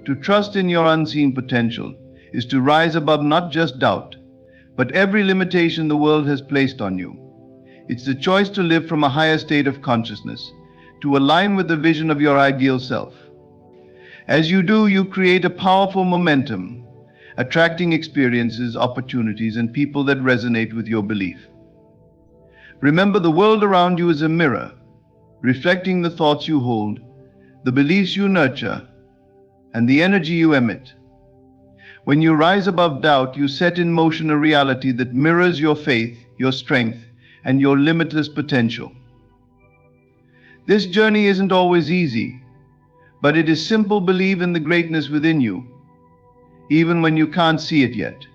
To trust in your unseen potential is to rise above not just doubt, but every limitation the world has placed on you. It's the choice to live from a higher state of consciousness, to align with the vision of your ideal self. As you do, you create a powerful momentum, attracting experiences, opportunities, and people that resonate with your belief. Remember, the world around you is a mirror, reflecting the thoughts you hold, the beliefs you nurture, and the energy you emit. When you rise above doubt, you set in motion a reality that mirrors your faith, your strength, and your limitless potential. This journey isn't always easy, but it is simple. Believe in the greatness within you, even when you can't see it yet.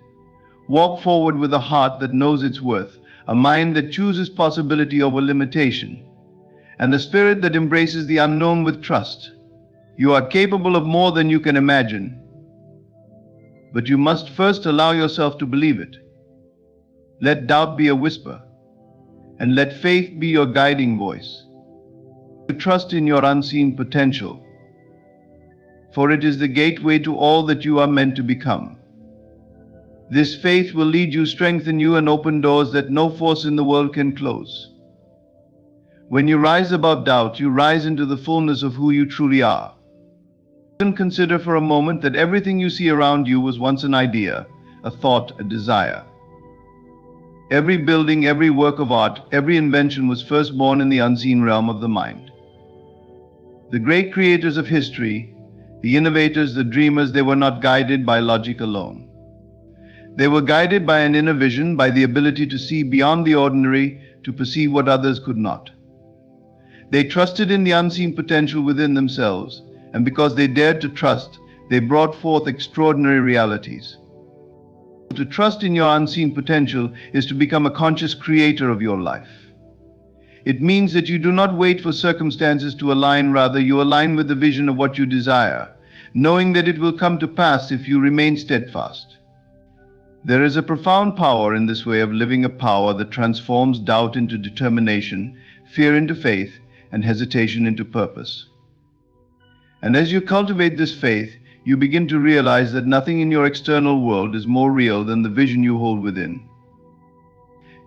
Walk forward with a heart that knows its worth, a mind that chooses possibility over limitation, and a spirit that embraces the unknown with trust. You are capable of more than you can imagine, but you must first allow yourself to believe it. Let doubt be a whisper, and let faith be your guiding voice. Trust in your unseen potential, for it is the gateway to all that you are meant to become. This faith will lead you, strengthen you, and open doors that no force in the world can close. When you rise above doubt, you rise into the fullness of who you truly are. Consider for a moment that everything you see around you was once an idea, a thought, a desire. Every building, every work of art, every invention was first born in the unseen realm of the mind. The great creators of history, the innovators, the dreamers, they were not guided by logic alone. They were guided by an inner vision, by the ability to see beyond the ordinary, to perceive what others could not. They trusted in the unseen potential within themselves, and because they dared to trust, they brought forth extraordinary realities. To trust in your unseen potential is to become a conscious creator of your life. It means that you do not wait for circumstances to align, rather you align with the vision of what you desire, knowing that it will come to pass if you remain steadfast. There is a profound power in this way of living, a power that transforms doubt into determination, fear into faith, and hesitation into purpose. And as you cultivate this faith, you begin to realize that nothing in your external world is more real than the vision you hold within.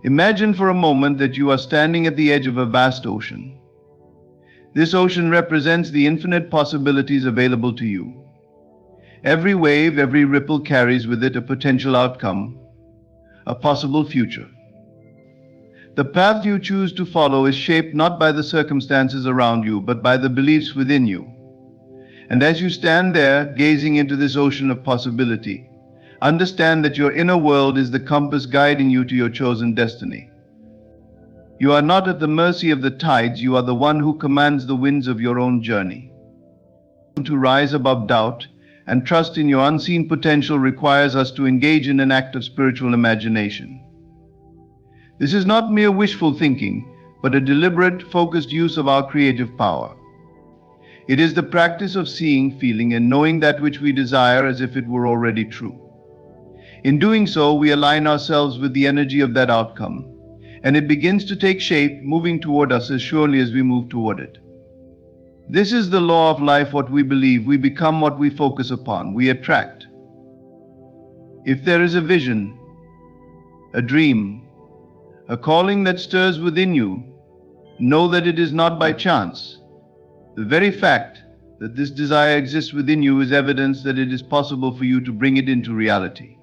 Imagine for a moment that you are standing at the edge of a vast ocean. This ocean represents the infinite possibilities available to you. Every wave, every ripple carries with it a potential outcome, a possible future. The path you choose to follow is shaped not by the circumstances around you, but by the beliefs within you. And as you stand there, gazing into this ocean of possibility, understand that your inner world is the compass guiding you to your chosen destiny. You are not at the mercy of the tides, you are the one who commands the winds of your own journey. To rise above doubt and trust in your unseen potential requires us to engage in an act of spiritual imagination. This is not mere wishful thinking, but a deliberate, focused use of our creative power. It is the practice of seeing, feeling, and knowing that which we desire as if it were already true. In doing so, we align ourselves with the energy of that outcome, and it begins to take shape, moving toward us as surely as we move toward it. This is the law of life. What we believe, we become. What we focus upon, we attract. If there is a vision, a dream, a calling that stirs within you, know that it is not by chance. The very fact that this desire exists within you is evidence that it is possible for you to bring it into reality.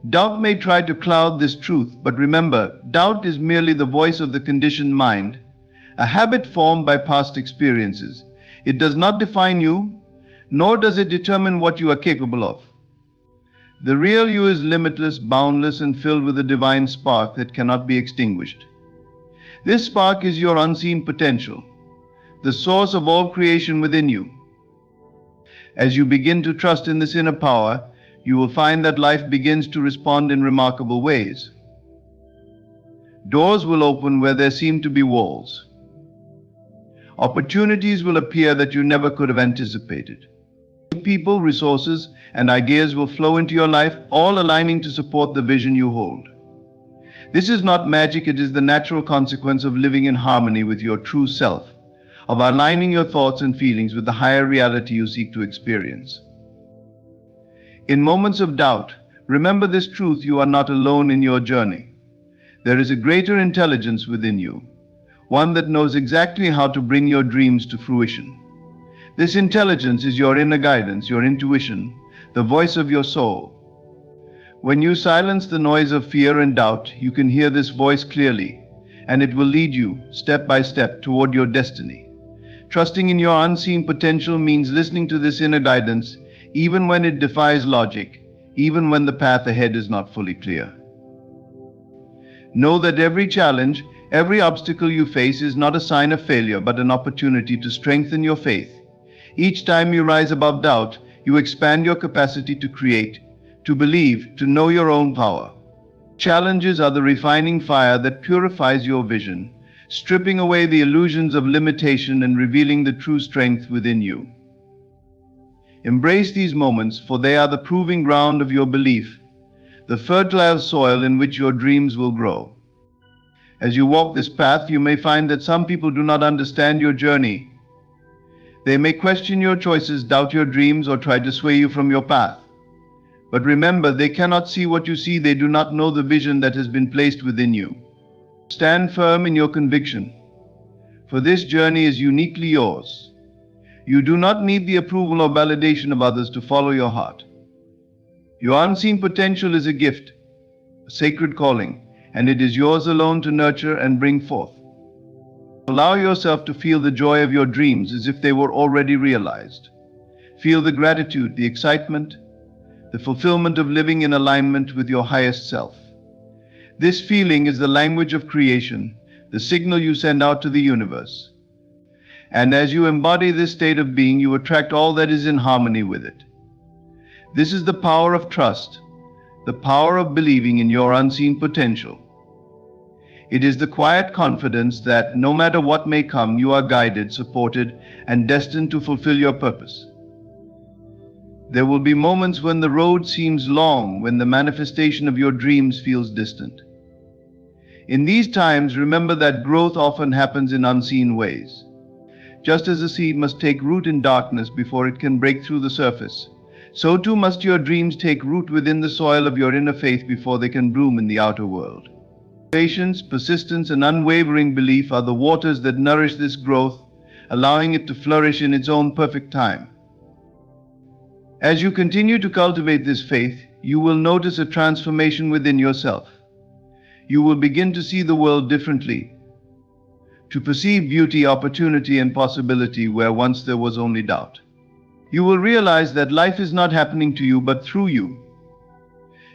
Doubt may try to cloud this truth, but remember, doubt is merely the voice of the conditioned mind, a habit formed by past experiences. It does not define you, nor does it determine what you are capable of. The real you is limitless, boundless, and filled with a divine spark that cannot be extinguished. This spark is your unseen potential, the source of all creation within you. As you begin to trust in this inner power, you will find that life begins to respond in remarkable ways. Doors will open where there seem to be walls. Opportunities will appear that you never could have anticipated. People, resources, and ideas will flow into your life, all aligning to support the vision you hold. This is not magic, it is the natural consequence of living in harmony with your true self, of aligning your thoughts and feelings with the higher reality you seek to experience. In moments of doubt, remember this truth: you are not alone in your journey. There is a greater intelligence within you, one that knows exactly how to bring your dreams to fruition. This intelligence is your inner guidance, your intuition, the voice of your soul. When you silence the noise of fear and doubt, you can hear this voice clearly, and it will lead you, step by step, toward your destiny. Trusting in your unseen potential means listening to this inner guidance, even when it defies logic, even when the path ahead is not fully clear. Know that every challenge, every obstacle you face is not a sign of failure, but an opportunity to strengthen your faith. Each time you rise above doubt, you expand your capacity to create, to believe, to know your own power. Challenges are the refining fire that purifies your vision, stripping away the illusions of limitation and revealing the true strength within you. Embrace these moments, for they are the proving ground of your belief, the fertile soil in which your dreams will grow. As you walk this path, you may find that some people do not understand your journey. They may question your choices, doubt your dreams, or try to sway you from your path. But remember, they cannot see what you see. They do not know the vision that has been placed within you. Stand firm in your conviction, for this journey is uniquely yours. You do not need the approval or validation of others to follow your heart. Your unseen potential is a gift, a sacred calling, and it is yours alone to nurture and bring forth. Allow yourself to feel the joy of your dreams as if they were already realized. Feel the gratitude, the excitement, the fulfillment of living in alignment with your highest self. This feeling is the language of creation, the signal you send out to the universe. And as you embody this state of being, you attract all that is in harmony with it. This is the power of trust, the power of believing in your unseen potential. It is the quiet confidence that no matter what may come, you are guided, supported, and destined to fulfill your purpose. There will be moments when the road seems long, when the manifestation of your dreams feels distant. In these times, remember that growth often happens in unseen ways. Just as a seed must take root in darkness before it can break through the surface, so too must your dreams take root within the soil of your inner faith before they can bloom in the outer world. Patience, persistence, and unwavering belief are the waters that nourish this growth, allowing it to flourish in its own perfect time. As you continue to cultivate this faith, you will notice a transformation within yourself. You will begin to see the world differently, to perceive beauty, opportunity, and possibility where once there was only doubt. You will realize that life is not happening to you but through you.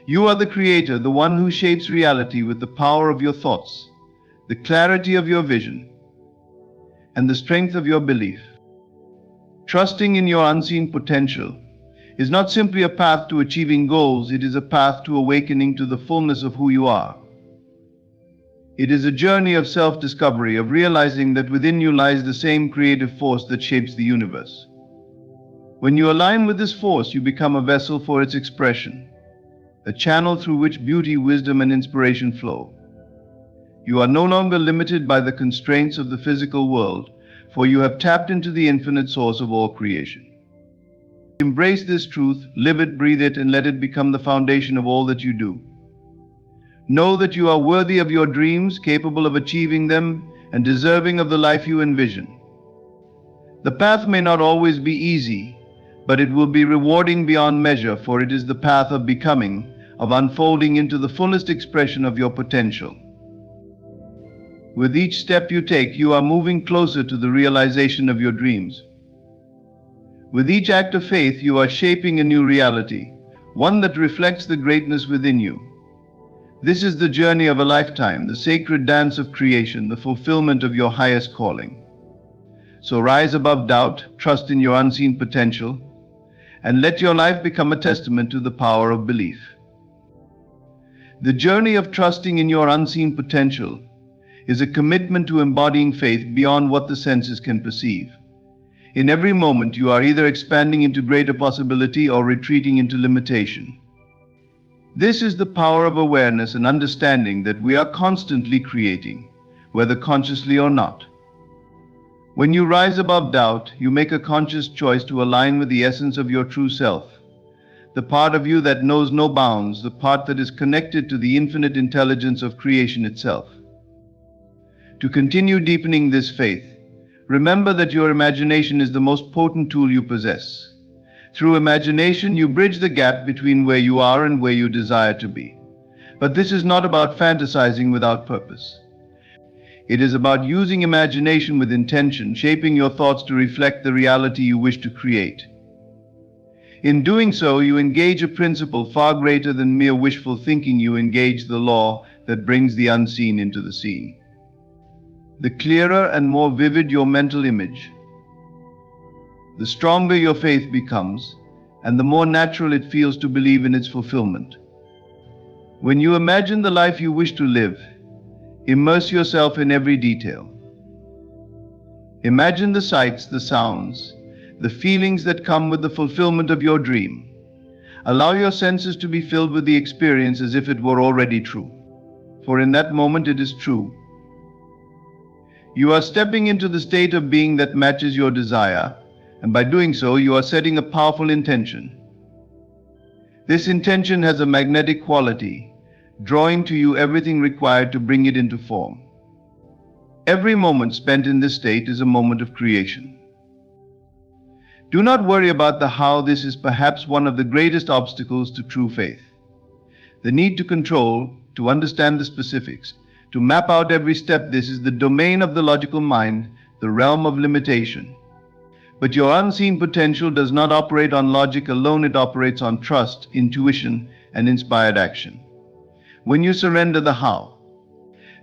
You are the creator, the one who shapes reality with the power of your thoughts, the clarity of your vision, and the strength of your belief. Trusting in your unseen potential is not simply a path to achieving goals, it is a path to awakening to the fullness of who you are. It is a journey of self-discovery, of realizing that within you lies the same creative force that shapes the universe. When you align with this force, you become a vessel for its expression, a channel through which beauty, wisdom, and inspiration flow. You are no longer limited by the constraints of the physical world, for you have tapped into the infinite source of all creation. Embrace this truth, live it, breathe it, and let it become the foundation of all that you do. Know that you are worthy of your dreams, capable of achieving them, and deserving of the life you envision. The path may not always be easy, but it will be rewarding beyond measure, for it is the path of becoming, of unfolding into the fullest expression of your potential. With each step you take, you are moving closer to the realization of your dreams. With each act of faith, you are shaping a new reality, one that reflects the greatness within you. This is the journey of a lifetime, the sacred dance of creation, the fulfillment of your highest calling. So rise above doubt, trust in your unseen potential, and let your life become a testament to the power of belief. The journey of trusting in your unseen potential is a commitment to embodying faith beyond what the senses can perceive. In every moment, you are either expanding into greater possibility or retreating into limitation. This is the power of awareness and understanding that we are constantly creating, whether consciously or not. When you rise above doubt, you make a conscious choice to align with the essence of your true self, the part of you that knows no bounds, the part that is connected to the infinite intelligence of creation itself. To continue deepening this faith, remember that your imagination is the most potent tool you possess. Through imagination, you bridge the gap between where you are and where you desire to be. But this is not about fantasizing without purpose. It is about using imagination with intention, shaping your thoughts to reflect the reality you wish to create. In doing so, you engage a principle far greater than mere wishful thinking. You engage the law that brings the unseen into the seen. The clearer and more vivid your mental image, the stronger your faith becomes, and the more natural it feels to believe in its fulfillment. When you imagine the life you wish to live, immerse yourself in every detail. Imagine the sights, the sounds, the feelings that come with the fulfillment of your dream. Allow your senses to be filled with the experience as if it were already true. For in that moment it is true. You are stepping into the state of being that matches your desire, and by doing so, you are setting a powerful intention. This intention has a magnetic quality, drawing to you everything required to bring it into form. Every moment spent in this state is a moment of creation. Do not worry about the how. This is perhaps one of the greatest obstacles to true faith. The need to control, to understand the specifics, to map out every step. This is the domain of the logical mind, the realm of limitation. But your unseen potential does not operate on logic alone, it operates on trust, intuition, and inspired action. When you surrender the how,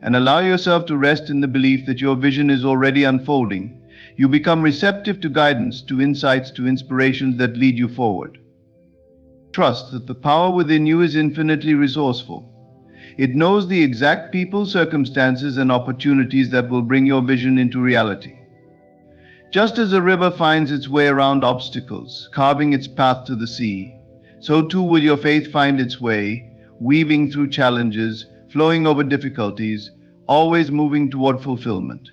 and allow yourself to rest in the belief that your vision is already unfolding, you become receptive to guidance, to insights, to inspirations that lead you forward. Trust that the power within you is infinitely resourceful. It knows the exact people, circumstances, and opportunities that will bring your vision into reality. Just as a river finds its way around obstacles, carving its path to the sea, so too will your faith find its way, weaving through challenges, flowing over difficulties, always moving toward fulfillment.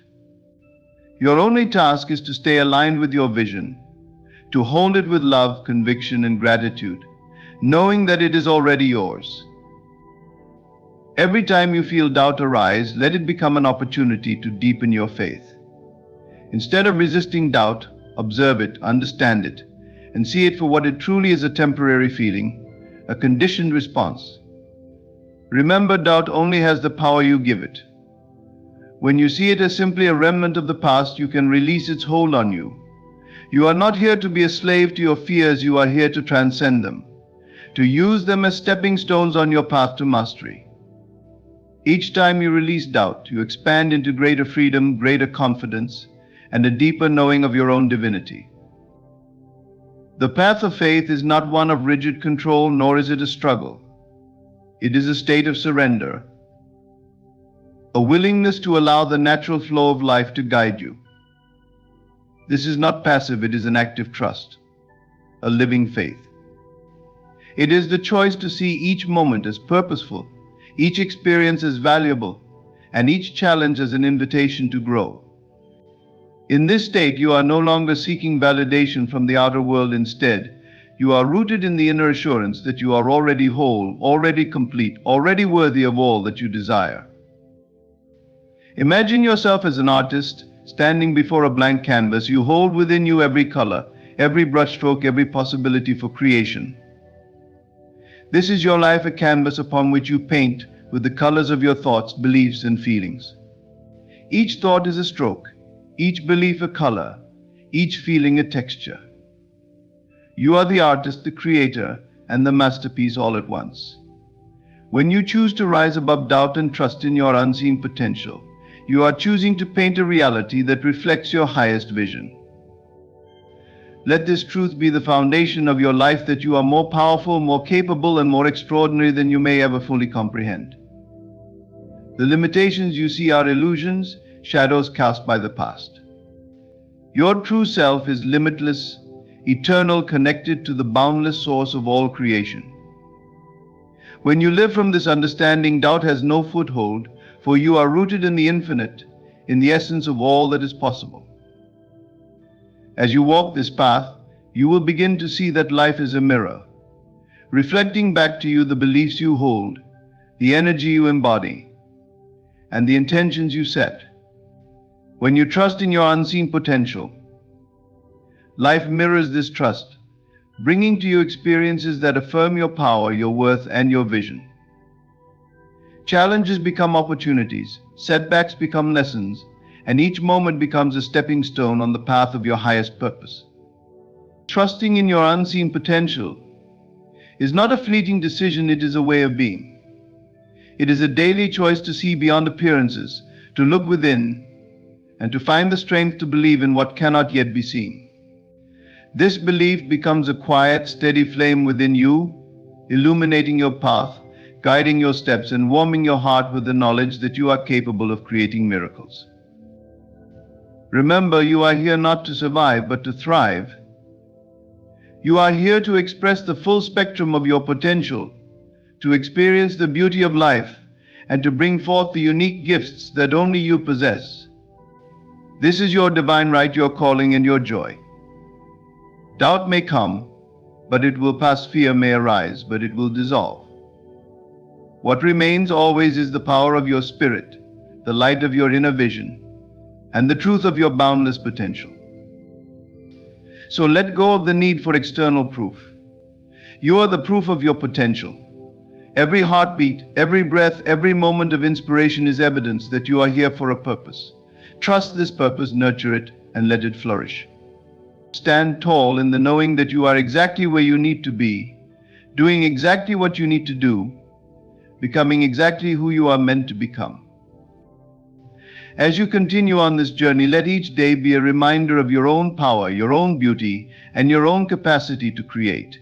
Your only task is to stay aligned with your vision, to hold it with love, conviction, and gratitude, knowing that it is already yours. Every time you feel doubt arise, let it become an opportunity to deepen your faith. Instead of resisting doubt, observe it, understand it, and see it for what it truly is, a temporary feeling, a conditioned response. Remember, doubt only has the power you give it. When you see it as simply a remnant of the past, you can release its hold on you. You are not here to be a slave to your fears, you are here to transcend them, to use them as stepping stones on your path to mastery. Each time you release doubt, you expand into greater freedom, greater confidence, and a deeper knowing of your own divinity. The path of faith is not one of rigid control, nor is it a struggle. It is a state of surrender, a willingness to allow the natural flow of life to guide you. This is not passive, it is an active trust, a living faith. It is the choice to see each moment as purposeful, each experience as valuable, and each challenge as an invitation to grow. In this state, you are no longer seeking validation from the outer world. Instead, you are rooted in the inner assurance that you are already whole, already complete, already worthy of all that you desire. Imagine yourself as an artist standing before a blank canvas. You hold within you every color, every brushstroke, every possibility for creation. This is your life, a canvas upon which you paint with the colors of your thoughts, beliefs, and feelings. Each thought is a stroke, each belief a color, each feeling a texture. You are the artist, the creator, and the masterpiece all at once. When you choose to rise above doubt and trust in your unseen potential, you are choosing to paint a reality that reflects your highest vision. Let this truth be the foundation of your life, that you are more powerful, more capable, and more extraordinary than you may ever fully comprehend. The limitations you see are illusions, shadows cast by the past. Your true self is limitless, eternal, connected to the boundless source of all creation. When you live from this understanding, doubt has no foothold, for you are rooted in the infinite, in the essence of all that is possible. As you walk this path, you will begin to see that life is a mirror, reflecting back to you the beliefs you hold, the energy you embody, and the intentions you set. When you trust in your unseen potential, life mirrors this trust, bringing to you experiences that affirm your power, your worth, and your vision. Challenges become opportunities, setbacks become lessons, and each moment becomes a stepping stone on the path of your highest purpose. Trusting in your unseen potential is not a fleeting decision, it is a way of being. It is a daily choice to see beyond appearances, to look within, and to find the strength to believe in what cannot yet be seen. This belief becomes a quiet, steady flame within you, illuminating your path, guiding your steps, and warming your heart with the knowledge that you are capable of creating miracles. Remember, you are here not to survive, but to thrive. You are here to express the full spectrum of your potential, to experience the beauty of life, and to bring forth the unique gifts that only you possess. This is your divine right, your calling, and your joy. Doubt may come, but it will pass. Fear may arise, but it will dissolve. What remains always is the power of your spirit, the light of your inner vision, and the truth of your boundless potential. So let go of the need for external proof. You are the proof of your potential. Every heartbeat, every breath, every moment of inspiration is evidence that you are here for a purpose. Trust this purpose, nurture it, and let it flourish. Stand tall in the knowing that you are exactly where you need to be, doing exactly what you need to do, becoming exactly who you are meant to become. As you continue on this journey, let each day be a reminder of your own power, your own beauty, and your own capacity to create.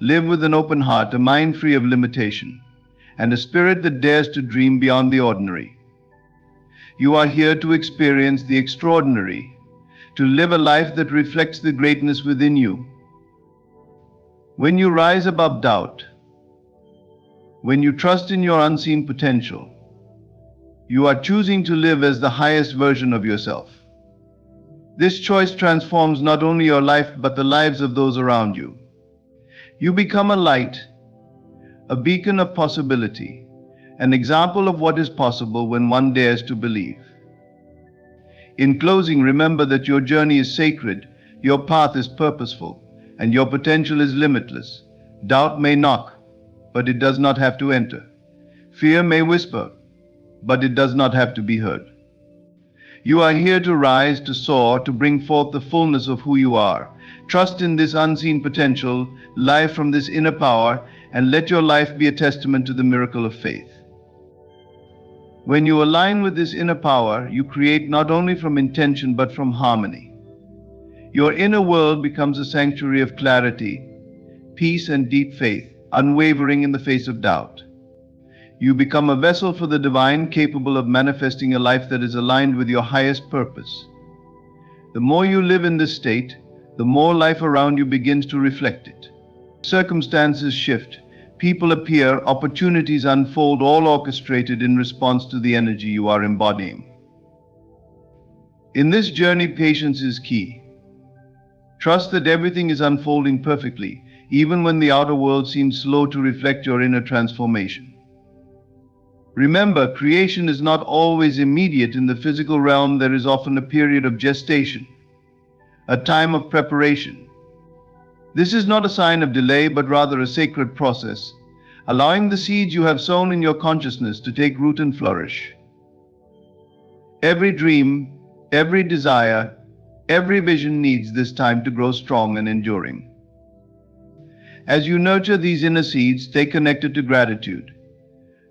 Live with an open heart, a mind free of limitation, and a spirit that dares to dream beyond the ordinary. You are here to experience the extraordinary, to live a life that reflects the greatness within you. When you rise above doubt, when you trust in your unseen potential, you are choosing to live as the highest version of yourself. This choice transforms not only your life, but the lives of those around you. You become a light, a beacon of possibility, an example of what is possible when one dares to believe. In closing, remember that your journey is sacred, Your path is purposeful, and your potential is limitless. Doubt may knock, but it does not have to enter. Fear may whisper, but it does not have to be heard. You are here to rise, to soar, to bring forth the fullness of who you are. Trust in this unseen potential, live from this inner power, and let your life be a testament to the miracle of faith. When you align with this inner power, you create not only from intention but from harmony. Your inner world becomes a sanctuary of clarity, peace, and deep faith, unwavering in the face of doubt. You become a vessel for the divine, capable of manifesting a life that is aligned with your highest purpose. The more you live in this state, the more life around you begins to reflect it. Circumstances shift, people appear, opportunities unfold, all orchestrated in response to the energy you are embodying. In this journey, patience is key. Trust that everything is unfolding perfectly, even when the outer world seems slow to reflect your inner transformation. Remember, creation is not always immediate. In the physical realm, there is often a period of gestation, a time of preparation. This is not a sign of delay, but rather a sacred process, allowing the seeds you have sown in your consciousness to take root and flourish. Every dream, every desire, every vision needs this time to grow strong and enduring. As you nurture these inner seeds, stay connected to gratitude.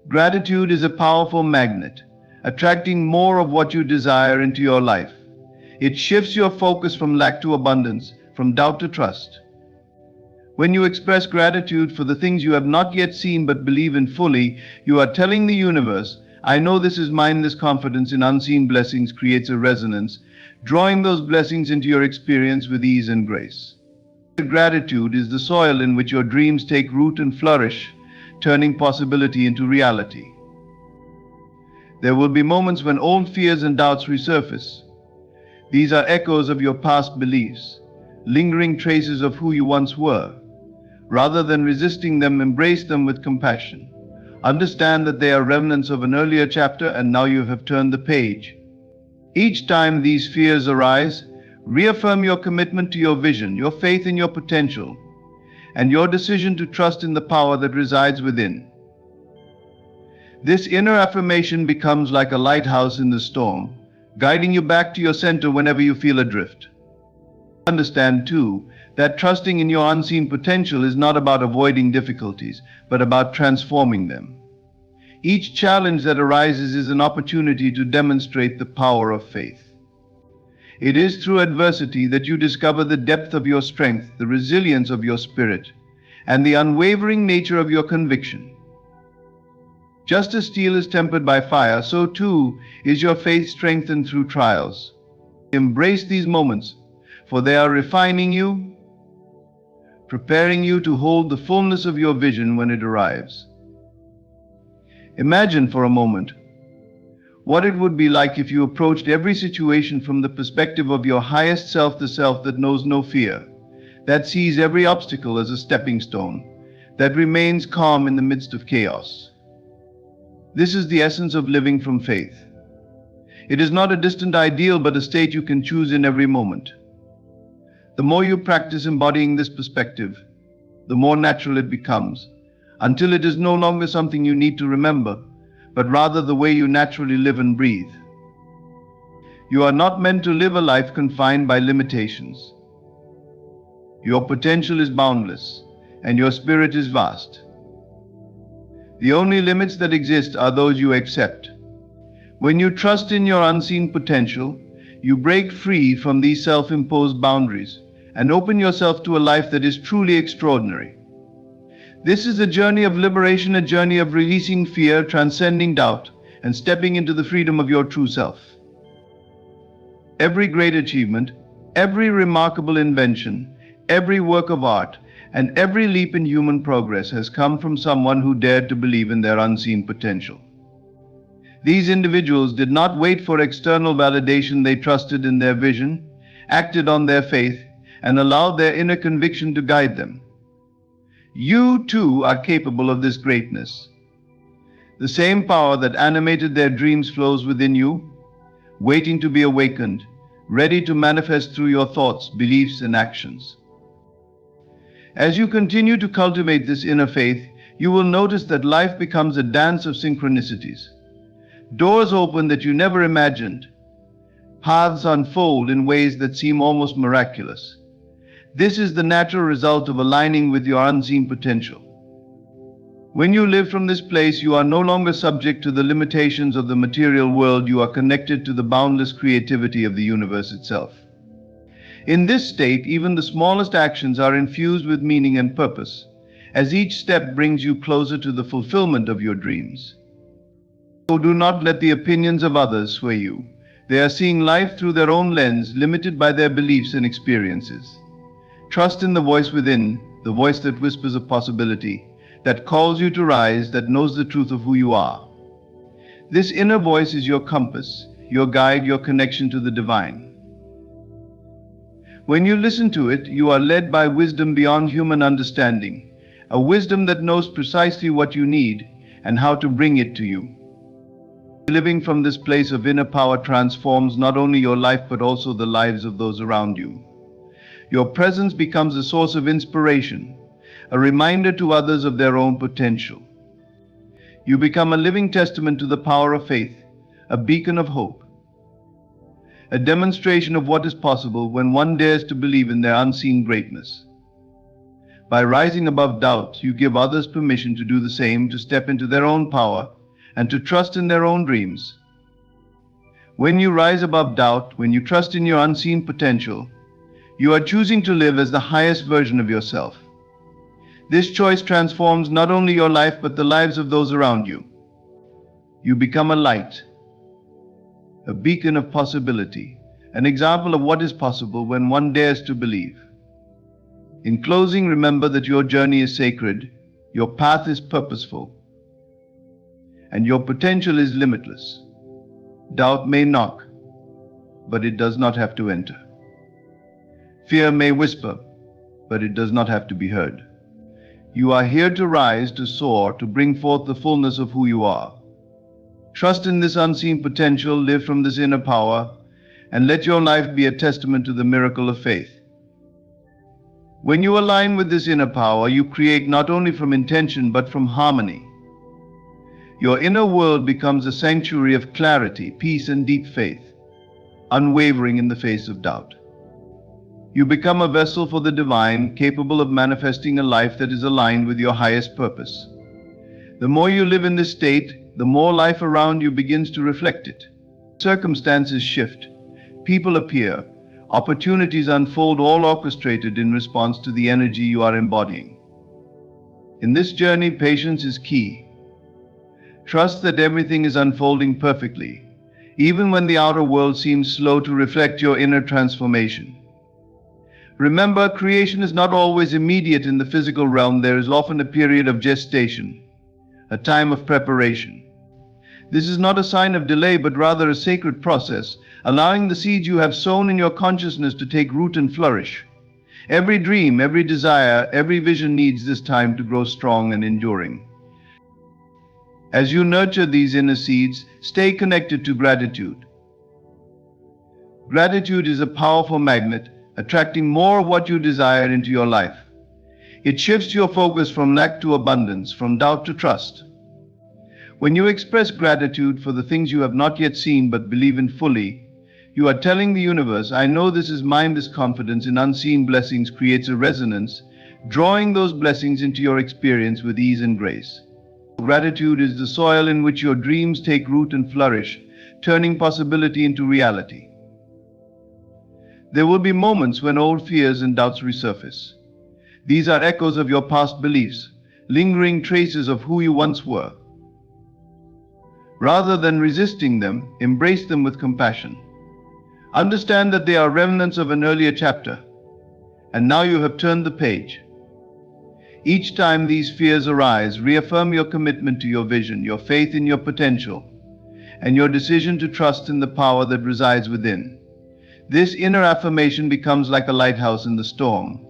Gratitude is a powerful magnet, attracting more of what you desire into your life. It shifts your focus from lack to abundance, from doubt to trust. When you express gratitude for the things you have not yet seen but believe in fully, you are telling the universe, I know this is mine. This confidence in unseen blessings creates a resonance, drawing those blessings into your experience with ease and grace. Gratitude is the soil in which your dreams take root and flourish, turning possibility into reality. There will be moments when old fears and doubts resurface. These are echoes of your past beliefs, lingering traces of who you once were. Rather than resisting them, embrace them with compassion. Understand that they are remnants of an earlier chapter, and now you have turned the page. Each time these fears arise, reaffirm your commitment to your vision, your faith in your potential, and your decision to trust in the power that resides within. This inner affirmation becomes like a lighthouse in the storm, guiding you back to your center whenever you feel adrift. Understand, too, that trusting in your unseen potential is not about avoiding difficulties, but about transforming them. Each challenge that arises is an opportunity to demonstrate the power of faith. It is through adversity that you discover the depth of your strength, the resilience of your spirit, and the unwavering nature of your conviction. Just as steel is tempered by fire, so too is your faith strengthened through trials. Embrace these moments, for they are refining you, preparing you to hold the fullness of your vision when it arrives. Imagine for a moment what it would be like if you approached every situation from the perspective of your highest self, the self that knows no fear, that sees every obstacle as a stepping stone, that remains calm in the midst of chaos. This is the essence of living from faith. It is not a distant ideal, but a state you can choose in every moment. The more you practice embodying this perspective, the more natural it becomes, until it is no longer something you need to remember, but rather the way you naturally live and breathe. You are not meant to live a life confined by limitations. Your potential is boundless, and your spirit is vast. The only limits that exist are those you accept. When you trust in your unseen potential, you break free from these self-imposed boundaries and open yourself to a life that is truly extraordinary. This is a journey of liberation, a journey of releasing fear, transcending doubt, and stepping into the freedom of your true self. Every great achievement, every remarkable invention, every work of art, and every leap in human progress has come from someone who dared to believe in their unseen potential. These individuals did not wait for external validation. They trusted in their vision, acted on their faith, and allowed their inner conviction to guide them. You too are capable of this greatness. The same power that animated their dreams flows within you, waiting to be awakened, ready to manifest through your thoughts, beliefs, and actions. As you continue to cultivate this inner faith, you will notice that life becomes a dance of synchronicities. Doors open that you never imagined. Paths unfold in ways that seem almost miraculous. This is the natural result of aligning with your unseen potential. When you live from this place, you are no longer subject to the limitations of the material world. You are connected to the boundless creativity of the universe itself. In this state, even the smallest actions are infused with meaning and purpose, as each step brings you closer to the fulfillment of your dreams. So do not let the opinions of others sway you. They are seeing life through their own lens, limited by their beliefs and experiences. Trust in the voice within, the voice that whispers of possibility, that calls you to rise, that knows the truth of who you are. This inner voice is your compass, your guide, your connection to the divine. When you listen to it, you are led by wisdom beyond human understanding, a wisdom that knows precisely what you need and how to bring it to you. Living from this place of inner power transforms not only your life but also the lives of those around you. Your presence becomes a source of inspiration, a reminder to others of their own potential. You become a living testament to the power of faith, a beacon of hope, a demonstration of what is possible when one dares to believe in their unseen greatness. By rising above doubt, you give others permission to do the same, to step into their own power, and to trust in their own dreams. When you rise above doubt, when you trust in your unseen potential, you are choosing to live as the highest version of yourself. This choice transforms not only your life but the lives of those around you. You become a light, a beacon of possibility, an example of what is possible when one dares to believe. In closing, remember that your journey is sacred, your path is purposeful, and your potential is limitless. Doubt may knock, but it does not have to enter. Fear may whisper, but it does not have to be heard. You are here to rise, to soar, to bring forth the fullness of who you are. Trust in this unseen potential, live from this inner power, and let your life be a testament to the miracle of faith. When you align with this inner power, you create not only from intention but from harmony. Your inner world becomes a sanctuary of clarity, peace, and deep faith, unwavering in the face of doubt. You become a vessel for the divine, capable of manifesting a life that is aligned with your highest purpose. The more you live in this state, the more life around you begins to reflect it. Circumstances shift, people appear, opportunities unfold, all orchestrated in response to the energy you are embodying. In this journey, patience is key. Trust that everything is unfolding perfectly, even when the outer world seems slow to reflect your inner transformation. Remember, creation is not always immediate in the physical realm. There is often a period of gestation, a time of preparation. This is not a sign of delay, but rather a sacred process, allowing the seeds you have sown in your consciousness to take root and flourish. Every dream, every desire, every vision needs this time to grow strong and enduring. As you nurture these inner seeds, stay connected to gratitude. Gratitude is a powerful magnet, attracting more of what you desire into your life. It shifts your focus from lack to abundance, from doubt to trust. When you express gratitude for the things you have not yet seen but believe in fully, you are telling the universe, I know this is mine. This confidence in unseen blessings creates a resonance, drawing those blessings into your experience with ease and grace. Gratitude is the soil in which your dreams take root and flourish, turning possibility into reality. There will be moments when old fears and doubts resurface. These are echoes of your past beliefs, lingering traces of who you once were. Rather than resisting them, embrace them with compassion. Understand that they are remnants of an earlier chapter, and now you have turned the page. Each time these fears arise, reaffirm your commitment to your vision, your faith in your potential, and your decision to trust in the power that resides within. This inner affirmation becomes like a lighthouse in the storm,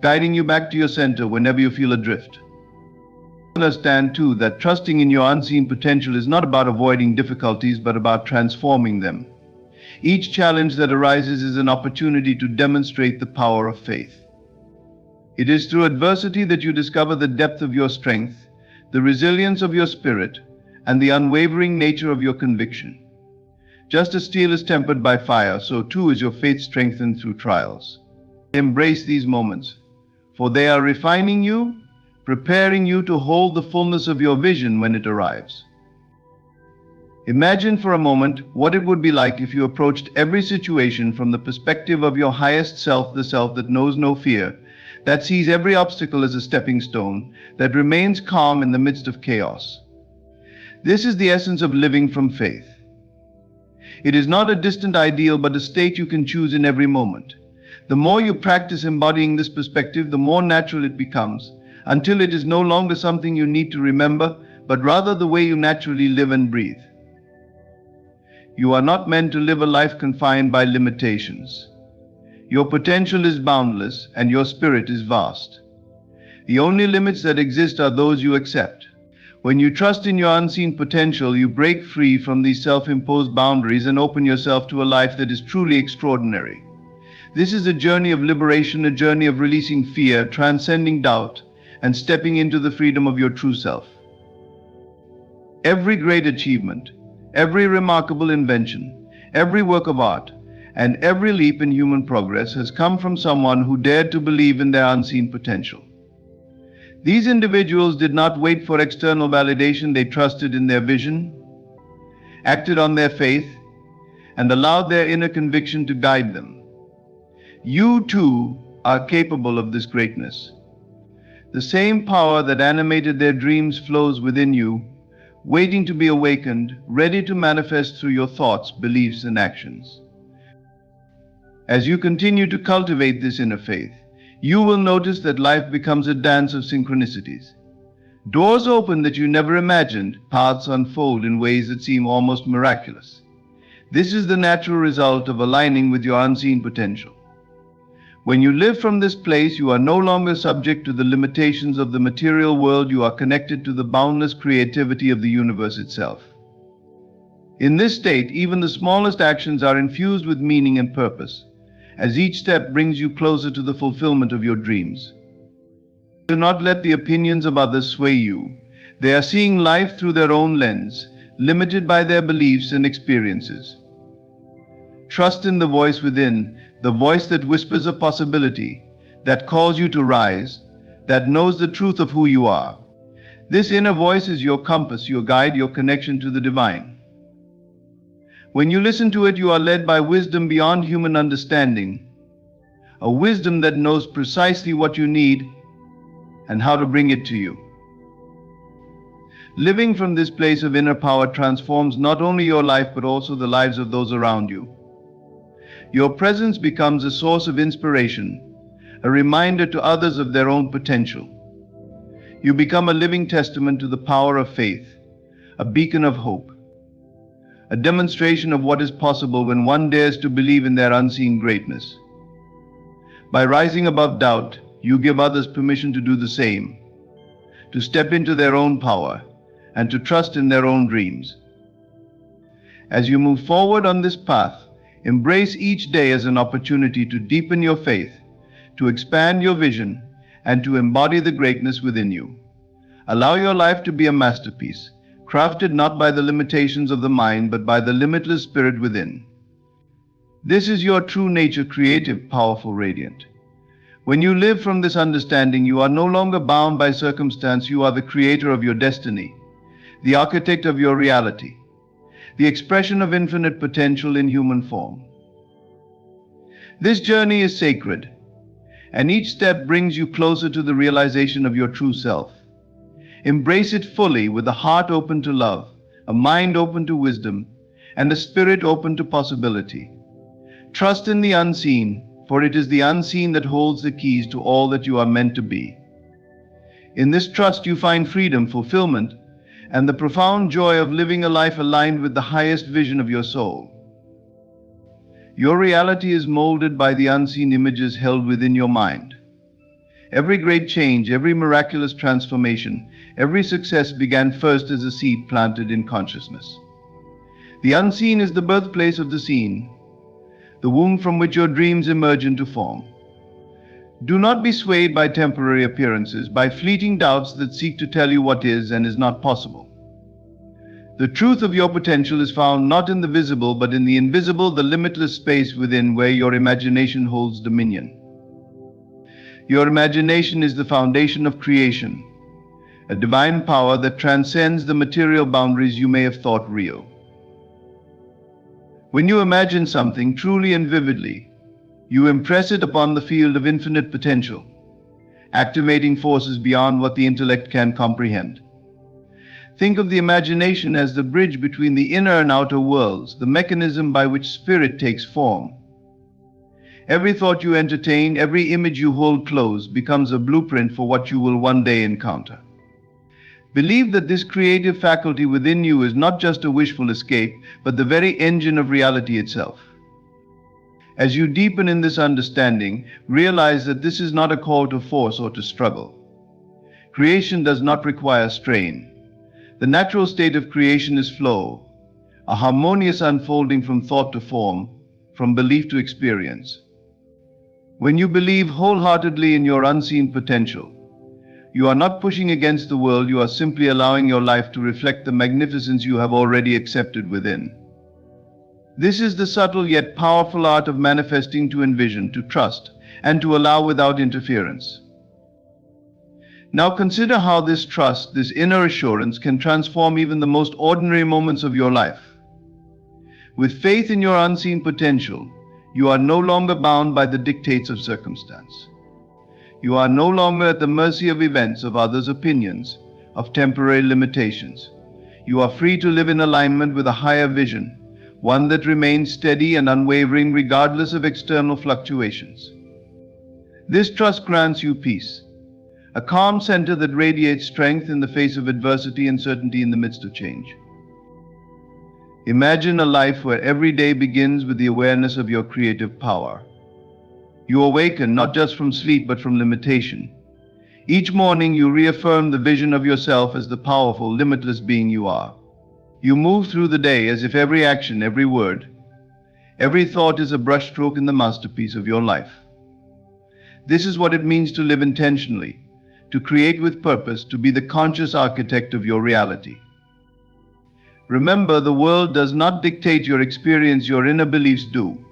guiding you back to your center whenever you feel adrift. Understand too that trusting in your unseen potential is not about avoiding difficulties but about transforming them. Each challenge that arises is an opportunity to demonstrate the power of faith. It is through adversity that you discover the depth of your strength, the resilience of your spirit, and the unwavering nature of your conviction. Just as steel is tempered by fire, so too is your faith strengthened through trials. Embrace these moments, for they are refining you, preparing you to hold the fullness of your vision when it arrives. Imagine for a moment what it would be like if you approached every situation from the perspective of your highest self, the self that knows no fear, that sees every obstacle as a stepping stone, that remains calm in the midst of chaos. This is the essence of living from faith. It is not a distant ideal, but a state you can choose in every moment. The more you practice embodying this perspective, the more natural it becomes, until it is no longer something you need to remember, but rather the way you naturally live and breathe. You are not meant to live a life confined by limitations. Your potential is boundless and your spirit is vast. The only limits that exist are those you accept. When you trust in your unseen potential, you break free from these self-imposed boundaries and open yourself to a life that is truly extraordinary. This is a journey of liberation, a journey of releasing fear, transcending doubt, and stepping into the freedom of your true self. Every great achievement, every remarkable invention, every work of art, and every leap in human progress has come from someone who dared to believe in their unseen potential. These individuals did not wait for external validation. They trusted in their vision, acted on their faith, and allowed their inner conviction to guide them. You too are capable of this greatness. The same power that animated their dreams flows within you, waiting to be awakened, ready to manifest through your thoughts, beliefs, and actions. As you continue to cultivate this inner faith, you will notice that life becomes a dance of synchronicities. Doors open that you never imagined, paths unfold in ways that seem almost miraculous. This is the natural result of aligning with your unseen potential. When you live from this place, you are no longer subject to the limitations of the material world. You are connected to the boundless creativity of the universe itself. In this state, even the smallest actions are infused with meaning and purpose, as each step brings you closer to the fulfillment of your dreams. Do not let the opinions of others sway you. They are seeing life through their own lens, limited by their beliefs and experiences. Trust in the voice within, the voice that whispers a possibility, that calls you to rise, that knows the truth of who you are. This inner voice is your compass, your guide, your connection to the divine. When you listen to it, you are led by wisdom beyond human understanding, a wisdom that knows precisely what you need and how to bring it to you. Living from this place of inner power transforms not only your life but also the lives of those around you. Your presence becomes a source of inspiration, a reminder to others of their own potential. You become a living testament to the power of faith, a beacon of hope, a demonstration of what is possible when one dares to believe in their unseen greatness. By rising above doubt, you give others permission to do the same, to step into their own power, and to trust in their own dreams. As you move forward on this path, embrace each day as an opportunity to deepen your faith, to expand your vision, and to embody the greatness within you. Allow your life to be a masterpiece, crafted not by the limitations of the mind, but by the limitless spirit within. This is your true nature, creative, powerful, radiant. When you live from this understanding, you are no longer bound by circumstance. You are the creator of your destiny, the architect of your reality, the expression of infinite potential in human form. This journey is sacred, and each step brings you closer to the realization of your true self. Embrace it fully with a heart open to love, a mind open to wisdom, and a spirit open to possibility. Trust in the unseen, for it is the unseen that holds the keys to all that you are meant to be. In this trust you find freedom, fulfillment, and the profound joy of living a life aligned with the highest vision of your soul. Your reality is molded by the unseen images held within your mind. Every great change, every miraculous transformation, every success began first as a seed planted in consciousness. The unseen is the birthplace of the seen, the womb from which your dreams emerge into form. Do not be swayed by temporary appearances, by fleeting doubts that seek to tell you what is and is not possible. The truth of your potential is found not in the visible, but in the invisible, the limitless space within where your imagination holds dominion. Your imagination is the foundation of creation, a divine power that transcends the material boundaries you may have thought real. When you imagine something truly and vividly, you impress it upon the field of infinite potential, activating forces beyond what the intellect can comprehend. Think of the imagination as the bridge between the inner and outer worlds, the mechanism by which spirit takes form. Every thought you entertain, every image you hold close, becomes a blueprint for what you will one day encounter. Believe that this creative faculty within you is not just a wishful escape, but the very engine of reality itself. As you deepen in this understanding, realize that this is not a call to force or to struggle. Creation does not require strain. The natural state of creation is flow, a harmonious unfolding from thought to form, from belief to experience. When you believe wholeheartedly in your unseen potential, you are not pushing against the world, you are simply allowing your life to reflect the magnificence you have already accepted within. This is the subtle yet powerful art of manifesting, to envision, to trust, and to allow without interference. Now consider how this trust, this inner assurance, can transform even the most ordinary moments of your life. With faith in your unseen potential, you are no longer bound by the dictates of circumstance. You are no longer at the mercy of events, of others' opinions, of temporary limitations. You are free to live in alignment with a higher vision, one that remains steady and unwavering regardless of external fluctuations. This trust grants you peace, a calm center that radiates strength in the face of adversity and certainty in the midst of change. Imagine a life where every day begins with the awareness of your creative power. You awaken not just from sleep but from limitation. Each morning you reaffirm the vision of yourself as the powerful, limitless being you are. You move through the day as if every action, every word, every thought is a brushstroke in the masterpiece of your life. This is what it means to live intentionally, to create with purpose, to be the conscious architect of your reality. Remember, the world does not dictate your experience, your inner beliefs do.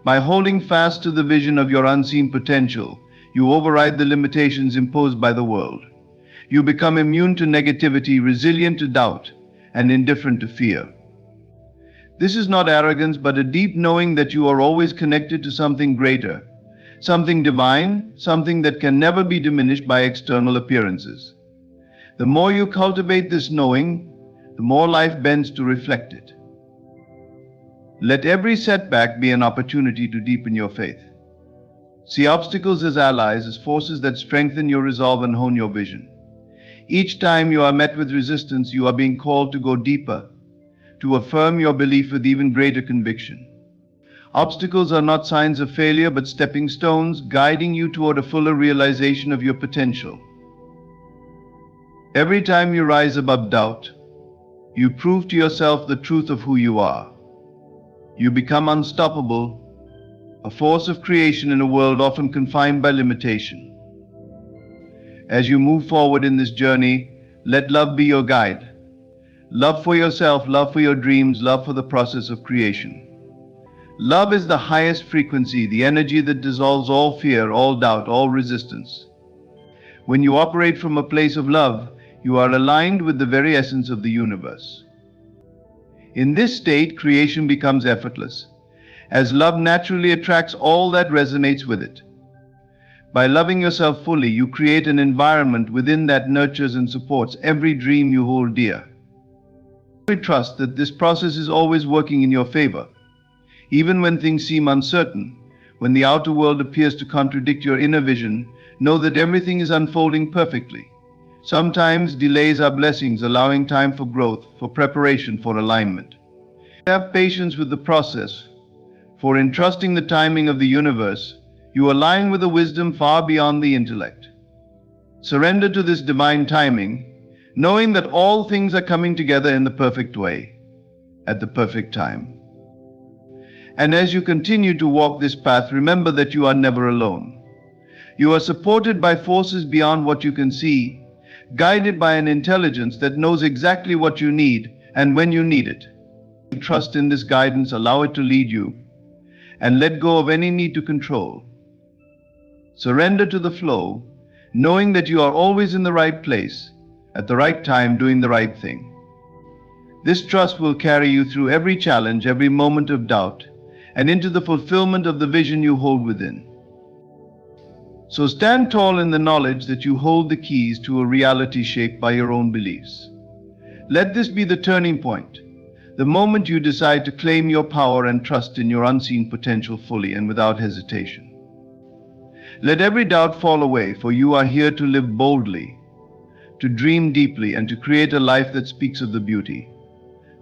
By holding fast to the vision of your unseen potential, you override the limitations imposed by the world. You become immune to negativity, resilient to doubt, and indifferent to fear. This is not arrogance, but a deep knowing that you are always connected to something greater, something divine, something that can never be diminished by external appearances. The more you cultivate this knowing, the more life bends to reflect it. Let every setback be an opportunity to deepen your faith. See obstacles as allies, as forces that strengthen your resolve and hone your vision. Each time you are met with resistance, you are being called to go deeper, to affirm your belief with even greater conviction. Obstacles are not signs of failure, but stepping stones guiding you toward a fuller realization of your potential. Every time you rise above doubt, you prove to yourself the truth of who you are. You become unstoppable, a force of creation in a world often confined by limitation. As you move forward in this journey, let love be your guide. Love for yourself, love for your dreams, love for the process of creation. Love is the highest frequency, the energy that dissolves all fear, all doubt, all resistance. When you operate from a place of love, you are aligned with the very essence of the universe. In this state, creation becomes effortless, as love naturally attracts all that resonates with it. By loving yourself fully, you create an environment within that nurtures and supports every dream you hold dear. Trust that this process is always working in your favor. Even when things seem uncertain, when the outer world appears to contradict your inner vision, know that everything is unfolding perfectly. Sometimes delays are blessings, allowing time for growth, for preparation, for alignment. Have patience with the process, for in trusting the timing of the universe, you align with a wisdom far beyond the intellect. Surrender to this divine timing, knowing that all things are coming together in the perfect way, at the perfect time. And as you continue to walk this path, remember that you are never alone. You are supported by forces beyond what you can see, guided by an intelligence that knows exactly what you need and when you need it. Trust in this guidance, allow it to lead you, and let go of any need to control. Surrender to the flow, knowing that you are always in the right place, at the right time, doing the right thing. This trust will carry you through every challenge, every moment of doubt, and into the fulfillment of the vision you hold within. So stand tall in the knowledge that you hold the keys to a reality shaped by your own beliefs. Let this be the turning point, the moment you decide to claim your power and trust in your unseen potential fully and without hesitation. Let every doubt fall away, for you are here to live boldly, to dream deeply, and to create a life that speaks of the beauty,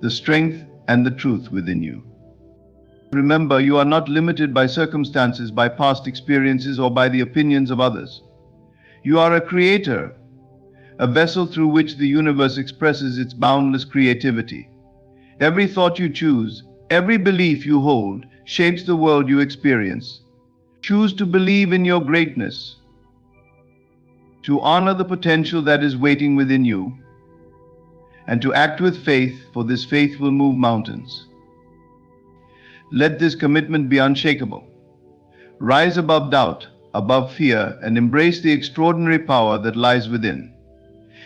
the strength, and the truth within you. Remember, you are not limited by circumstances, by past experiences, or by the opinions of others. You are a creator, a vessel through which the universe expresses its boundless creativity. Every thought you choose, every belief you hold, shapes the world you experience. Choose to believe in your greatness, to honor the potential that is waiting within you, and to act with faith, for this faith will move mountains. Let this commitment be unshakable. Rise above doubt, above fear, and embrace the extraordinary power that lies within.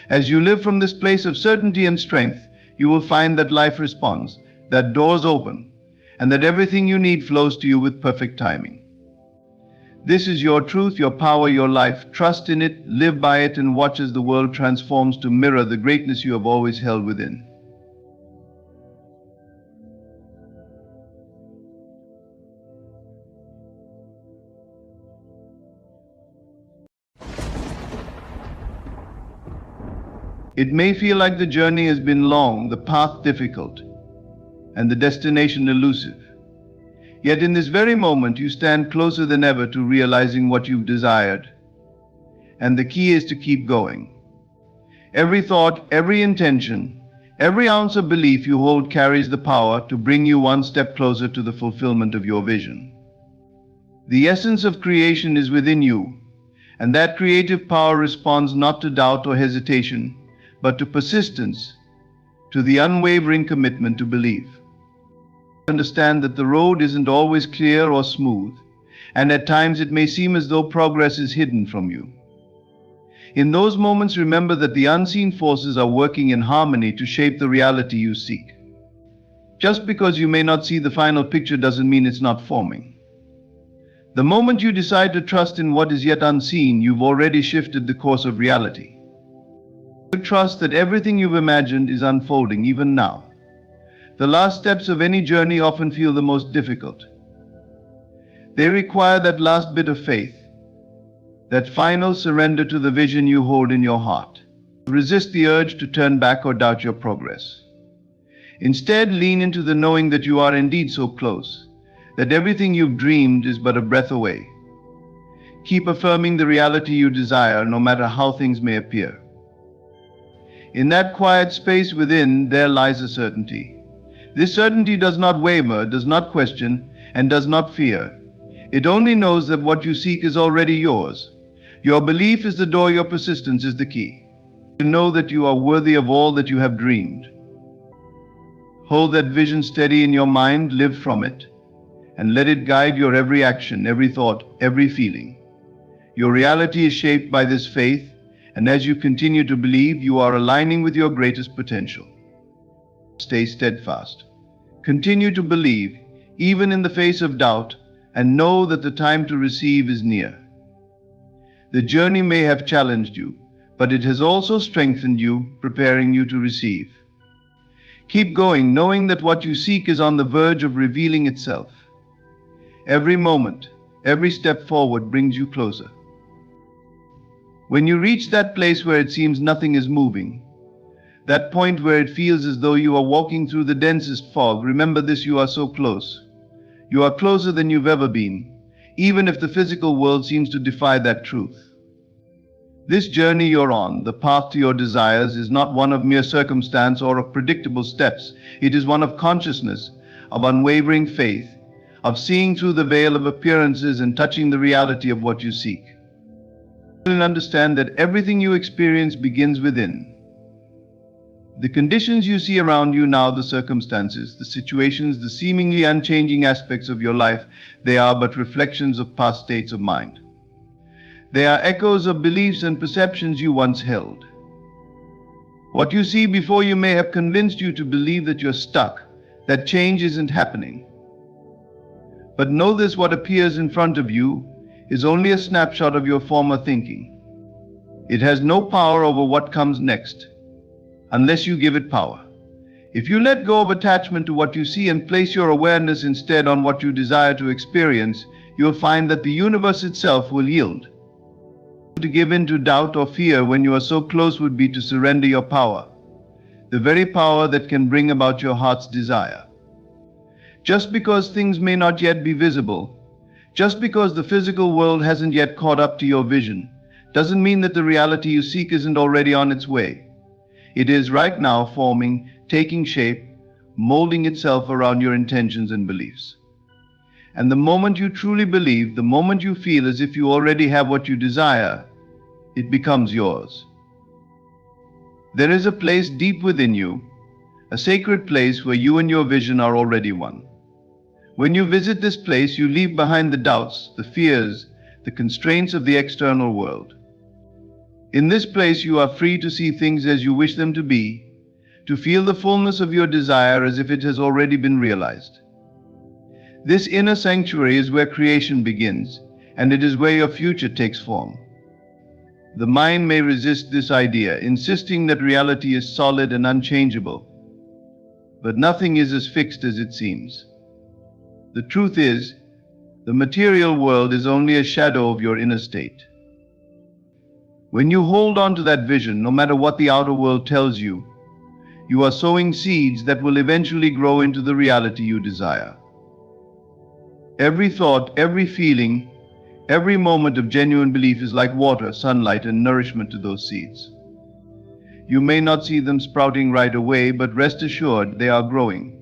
As you live from this place of certainty and strength, you will find that life responds, that doors open, and that everything you need flows to you with perfect timing. This is your truth, your power, your life. Trust in it, live by it, and watch as the world transforms to mirror the greatness you have always held within. It may feel like the journey has been long, the path difficult, and the destination elusive. Yet in this very moment, you stand closer than ever to realizing what you've desired. And the key is to keep going. Every thought, every intention, every ounce of belief you hold carries the power to bring you one step closer to the fulfillment of your vision. The essence of creation is within you, and that creative power responds not to doubt or hesitation, but to persistence, to the unwavering commitment to believe. Understand that the road isn't always clear or smooth, and at times it may seem as though progress is hidden from you. In those moments, remember that the unseen forces are working in harmony to shape the reality you seek. Just because you may not see the final picture doesn't mean it's not forming. The moment you decide to trust in what is yet unseen, you've already shifted the course of reality. Trust that everything you've imagined is unfolding even now. The last steps of any journey often feel the most difficult. They require that last bit of faith, that final surrender to the vision you hold in your heart. Resist the urge to turn back or doubt your progress. Instead, lean into the knowing that you are indeed so close, that everything you've dreamed is but a breath away. Keep affirming the reality you desire, no matter how things may appear. In that quiet space within, there lies a certainty. This certainty does not waver, does not question, and does not fear. It only knows that what you seek is already yours. Your belief is the door, your persistence is the key. To know that you are worthy of all that you have dreamed. Hold that vision steady in your mind, live from it, and let it guide your every action, every thought, every feeling. Your reality is shaped by this faith, and as you continue to believe, you are aligning with your greatest potential. Stay steadfast. Continue to believe, even in the face of doubt, and know that the time to receive is near. The journey may have challenged you, but it has also strengthened you, preparing you to receive. Keep going, knowing that what you seek is on the verge of revealing itself. Every moment, every step forward brings you closer. When you reach that place where it seems nothing is moving, that point where it feels as though you are walking through the densest fog, remember this: you are so close. You are closer than you've ever been, even if the physical world seems to defy that truth. This journey you're on, the path to your desires, is not one of mere circumstance or of predictable steps. It is one of consciousness, of unwavering faith, of seeing through the veil of appearances and touching the reality of what you seek. You will understand that everything you experience begins within. The conditions you see around you now, the circumstances, the situations, the seemingly unchanging aspects of your life, they are but reflections of past states of mind. They are echoes of beliefs and perceptions you once held. What you see before you may have convinced you to believe that you're stuck, that change isn't happening. But know this: what appears in front of you is only a snapshot of your former thinking. It has no power over what comes next, unless you give it power. If you let go of attachment to what you see and place your awareness instead on what you desire to experience, you'll find that the universe itself will yield. To give in to doubt or fear when you are so close would be to surrender your power, the very power that can bring about your heart's desire. Just because things may not yet be visible, just because the physical world hasn't yet caught up to your vision, doesn't mean that the reality you seek isn't already on its way. It is right now forming, taking shape, molding itself around your intentions and beliefs. And the moment you truly believe, the moment you feel as if you already have what you desire, it becomes yours. There is a place deep within you, a sacred place where you and your vision are already one. When you visit this place, you leave behind the doubts, the fears, the constraints of the external world. In this place, you are free to see things as you wish them to be, to feel the fullness of your desire as if it has already been realized. This inner sanctuary is where creation begins, and it is where your future takes form. The mind may resist this idea, insisting that reality is solid and unchangeable. But nothing is as fixed as it seems. The truth is, the material world is only a shadow of your inner state. When you hold on to that vision, no matter what the outer world tells you, you are sowing seeds that will eventually grow into the reality you desire. Every thought, every feeling, every moment of genuine belief is like water, sunlight, and nourishment to those seeds. You may not see them sprouting right away, but rest assured they are growing.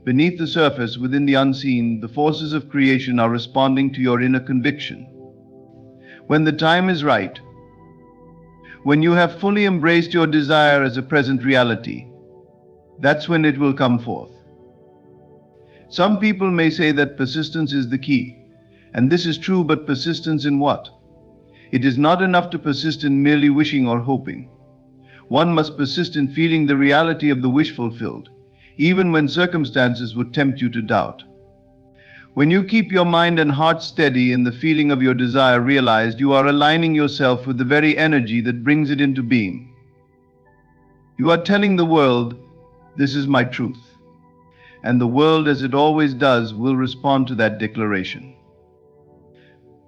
Beneath the surface, within the unseen, the forces of creation are responding to your inner conviction. When the time is right, when you have fully embraced your desire as a present reality, that's when it will come forth. Some people may say that persistence is the key, and this is true, but persistence in what? It is not enough to persist in merely wishing or hoping. One must persist in feeling the reality of the wish fulfilled, even when circumstances would tempt you to doubt. When you keep your mind and heart steady in the feeling of your desire realized, you are aligning yourself with the very energy that brings it into being. You are telling the world, "This is my truth." And the world, as it always does, will respond to that declaration.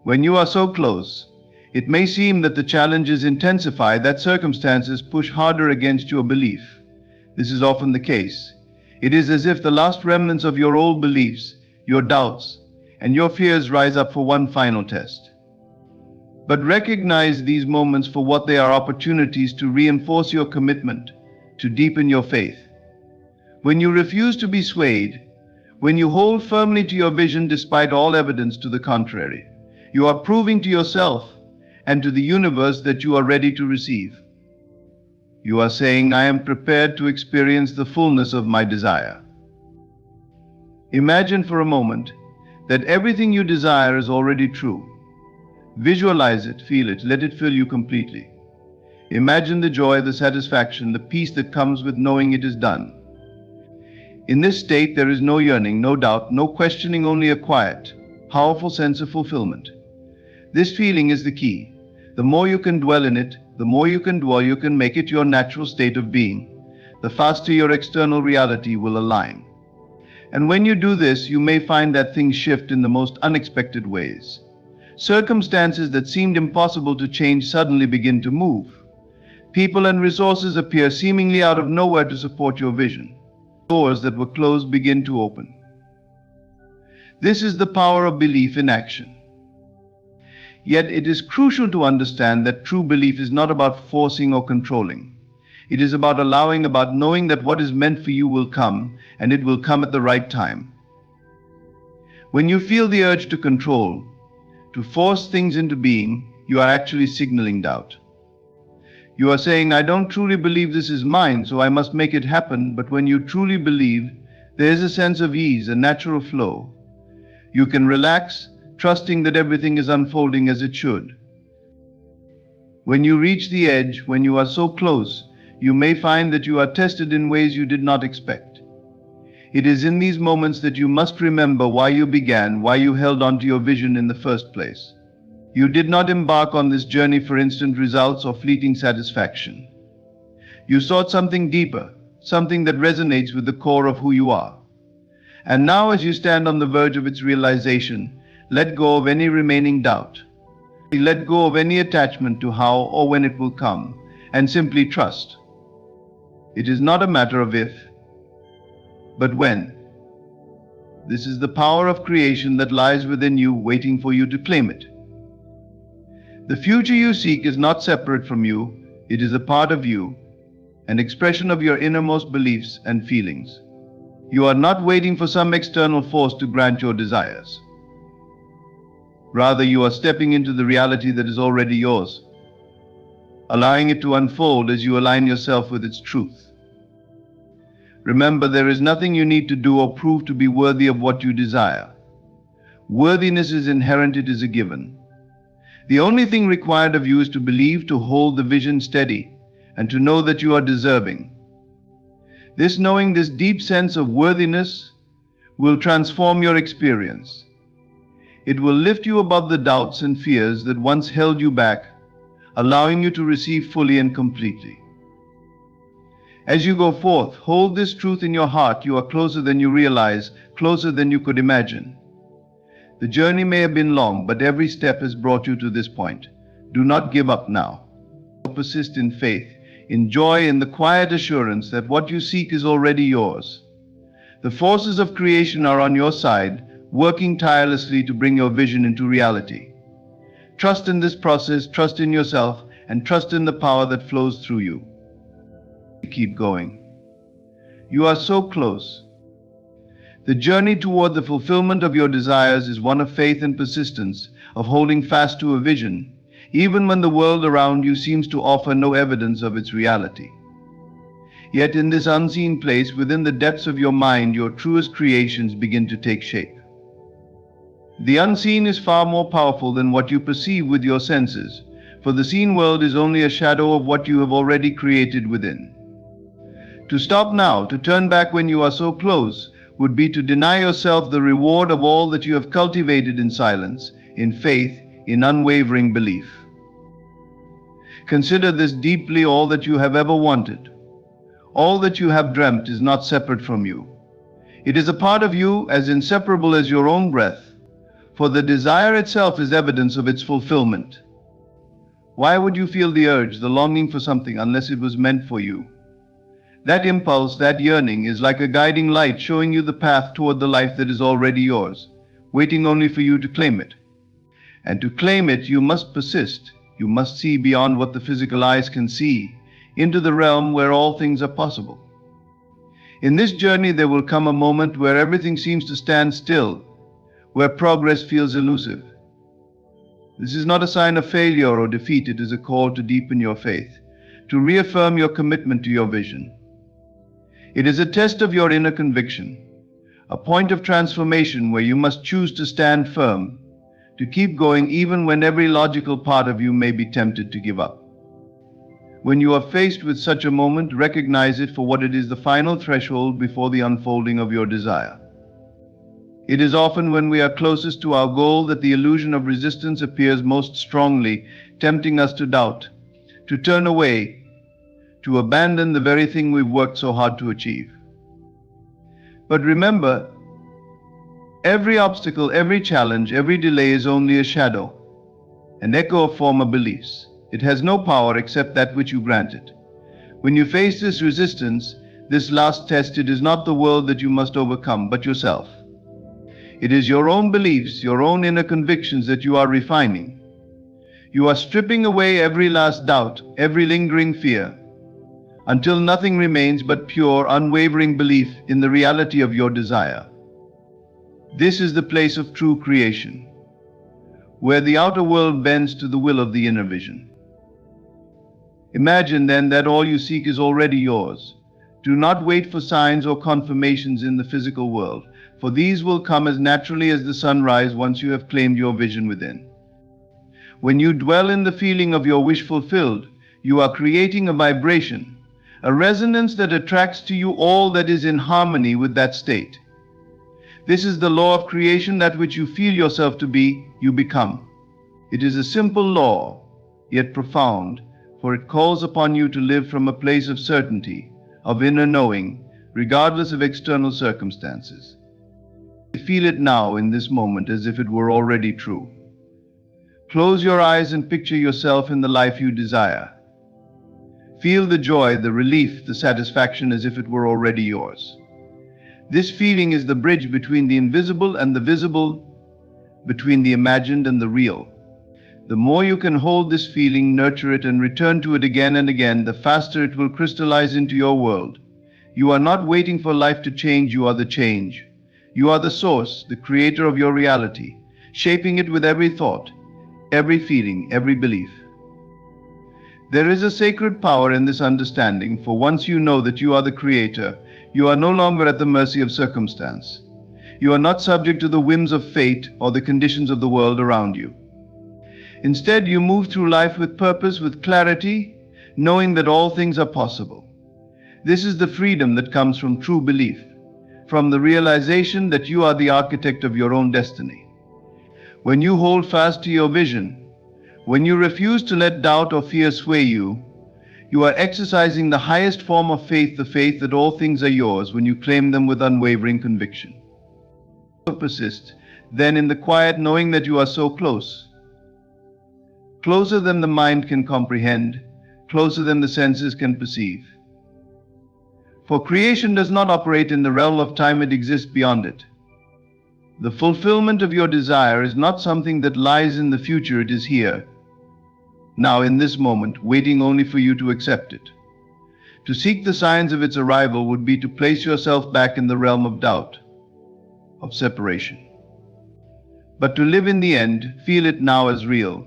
When you are so close, it may seem that the challenges intensify, that circumstances push harder against your belief. This is often the case. It is as if the last remnants of your old beliefs, your doubts, and your fears rise up for one final test. But recognize these moments for what they are: opportunities to reinforce your commitment, to deepen your faith. When you refuse to be swayed, when you hold firmly to your vision despite all evidence to the contrary, you are proving to yourself and to the universe that you are ready to receive. You are saying, "I am prepared to experience the fullness of my desire." Imagine for a moment that everything you desire is already true. Visualize it, feel it, let it fill you completely. Imagine the joy, the satisfaction, the peace that comes with knowing it is done. In this state, there is no yearning, no doubt, no questioning, only a quiet, powerful sense of fulfillment. This feeling is the key. The more you can dwell in it, the more you can dwell, you can make it your natural state of being, the faster your external reality will align. And when you do this, you may find that things shift in the most unexpected ways. Circumstances that seemed impossible to change suddenly begin to move. People and resources appear seemingly out of nowhere to support your vision. Doors that were closed begin to open. This is the power of belief in action. Yet it is crucial to understand that true belief is not about forcing or controlling. It is about allowing, about knowing that what is meant for you will come, and it will come at the right time. When you feel the urge to control, to force things into being, you are actually signaling doubt. You are saying, I don't truly believe this is mine, so I must make it happen. But when you truly believe, there is a sense of ease, a natural flow. You can relax, trusting that everything is unfolding as it should. When you reach the edge, when you are so close, you may find that you are tested in ways you did not expect. It is in these moments that you must remember why you began, why you held on to your vision in the first place. You did not embark on this journey for instant results or fleeting satisfaction. You sought something deeper, something that resonates with the core of who you are. And now, as you stand on the verge of its realization, let go of any remaining doubt. Let go of any attachment to how or when it will come, and simply trust. It is not a matter of if, but when. This is the power of creation that lies within you, waiting for you to claim it. The future you seek is not separate from you, it is a part of you, an expression of your innermost beliefs and feelings. You are not waiting for some external force to grant your desires. Rather, you are stepping into the reality that is already yours, allowing it to unfold as you align yourself with its truth. Remember, there is nothing you need to do or prove to be worthy of what you desire. Worthiness is inherent, it is a given. The only thing required of you is to believe, to hold the vision steady, and to know that you are deserving. This knowing, this deep sense of worthiness, will transform your experience. It will lift you above the doubts and fears that once held you back, allowing you to receive fully and completely. As you go forth, hold this truth in your heart. You are closer than you realize, closer than you could imagine. The journey may have been long, but every step has brought you to this point. Do not give up now. Persist in faith, in joy, in the quiet assurance that what you seek is already yours. The forces of creation are on your side, working tirelessly to bring your vision into reality. Trust in this process, trust in yourself, and trust in the power that flows through you. Keep going. You are so close. The journey toward the fulfillment of your desires is one of faith and persistence, of holding fast to a vision, even when the world around you seems to offer no evidence of its reality. Yet in this unseen place, within the depths of your mind, your truest creations begin to take shape. The unseen is far more powerful than what you perceive with your senses, for the seen world is only a shadow of what you have already created within. To stop now, to turn back when you are so close, would be to deny yourself the reward of all that you have cultivated in silence, in faith, in unwavering belief. Consider this deeply. All that you have ever wanted, all that you have dreamt, is not separate from you. It is a part of you, as inseparable as your own breath, for the desire itself is evidence of its fulfillment. Why would you feel the urge, the longing for something, unless it was meant for you? That impulse, that yearning, is like a guiding light showing you the path toward the life that is already yours, waiting only for you to claim it. And to claim it, you must persist. You must see beyond what the physical eyes can see, into the realm where all things are possible. In this journey, there will come a moment where everything seems to stand still, where progress feels elusive. This is not a sign of failure or defeat. It is a call to deepen your faith, to reaffirm your commitment to your vision. It is a test of your inner conviction, a point of transformation where you must choose to stand firm, to keep going even when every logical part of you may be tempted to give up. When you are faced with such a moment, recognize it for what it is, the final threshold before the unfolding of your desire. It is often when we are closest to our goal that the illusion of resistance appears most strongly, tempting us to doubt, to turn away, to abandon the very thing we've worked so hard to achieve. But remember, every obstacle, every challenge, every delay is only a shadow, an echo of former beliefs. It has no power except that which you grant it. When you face this resistance, this last test, it is not the world that you must overcome, but yourself. It is your own beliefs, your own inner convictions that you are refining. You are stripping away every last doubt, every lingering fear, until nothing remains but pure, unwavering belief in the reality of your desire. This is the place of true creation, where the outer world bends to the will of the inner vision. Imagine then that all you seek is already yours. Do not wait for signs or confirmations in the physical world, for these will come as naturally as the sunrise once you have claimed your vision within. When you dwell in the feeling of your wish fulfilled, you are creating a vibration, a resonance that attracts to you all that is in harmony with that state. This is the law of creation. That which you feel yourself to be, you become. It is a simple law, yet profound, for it calls upon you to live from a place of certainty, of inner knowing, regardless of external circumstances. Feel it now in this moment as if it were already true. Close your eyes and picture yourself in the life you desire. Feel the joy, the relief, the satisfaction as if it were already yours. This feeling is the bridge between the invisible and the visible, between the imagined and the real. The more you can hold this feeling, nurture it, and return to it again and again, the faster it will crystallize into your world. You are not waiting for life to change, you are the change. You are the source, the creator of your reality, shaping it with every thought, every feeling, every belief. There is a sacred power in this understanding, for once you know that you are the creator, you are no longer at the mercy of circumstance. You are not subject to the whims of fate or the conditions of the world around you. Instead, you move through life with purpose, with clarity, knowing that all things are possible. This is the freedom that comes from true belief, from the realization that you are the architect of your own destiny. When you hold fast to your vision, when you refuse to let doubt or fear sway you, you are exercising the highest form of faith, the faith that all things are yours when you claim them with unwavering conviction. Persist, then, in the quiet knowing that you are so close, closer than the mind can comprehend, closer than the senses can perceive. For creation does not operate in the realm of time, it exists beyond it. The fulfillment of your desire is not something that lies in the future, it is here, now in this moment, waiting only for you to accept it. To seek the signs of its arrival would be to place yourself back in the realm of doubt, of separation. But to live in the end, feel it now as real,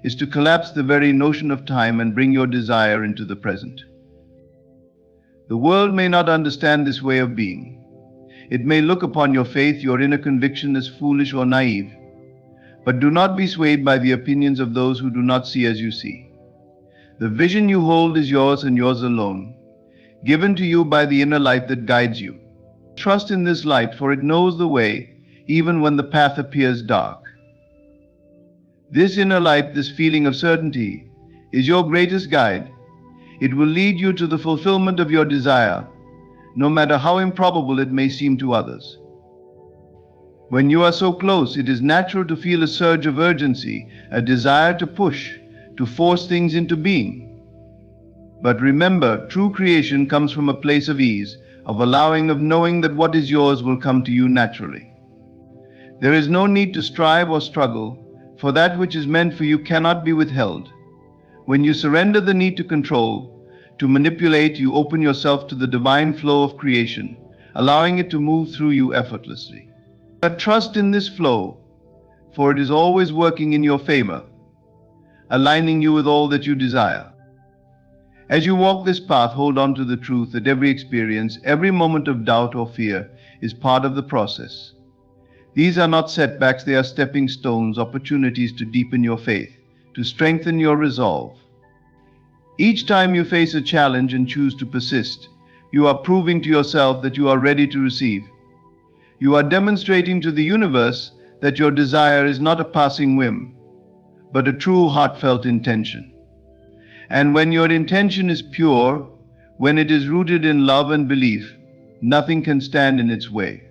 is to collapse the very notion of time and bring your desire into the present. The world may not understand this way of being. It may look upon your faith, your inner conviction, as foolish or naive. But do not be swayed by the opinions of those who do not see as you see. The vision you hold is yours and yours alone, given to you by the inner light that guides you. Trust in this light, for it knows the way, even when the path appears dark. This inner light, this feeling of certainty, is your greatest guide. It will lead you to the fulfillment of your desire, no matter how improbable it may seem to others. When you are so close, it is natural to feel a surge of urgency, a desire to push, to force things into being. But remember, true creation comes from a place of ease, of allowing, of knowing that what is yours will come to you naturally. There is no need to strive or struggle, for that which is meant for you cannot be withheld. When you surrender the need to control, to manipulate, you open yourself to the divine flow of creation, allowing it to move through you effortlessly. But trust in this flow, for it is always working in your favor, aligning you with all that you desire. As you walk this path, hold on to the truth that every experience, every moment of doubt or fear is part of the process. These are not setbacks, they are stepping stones, opportunities to deepen your faith, to strengthen your resolve. Each time you face a challenge and choose to persist, you are proving to yourself that you are ready to receive. You are demonstrating to the universe that your desire is not a passing whim, but a true heartfelt intention. And when your intention is pure, when it is rooted in love and belief, nothing can stand in its way.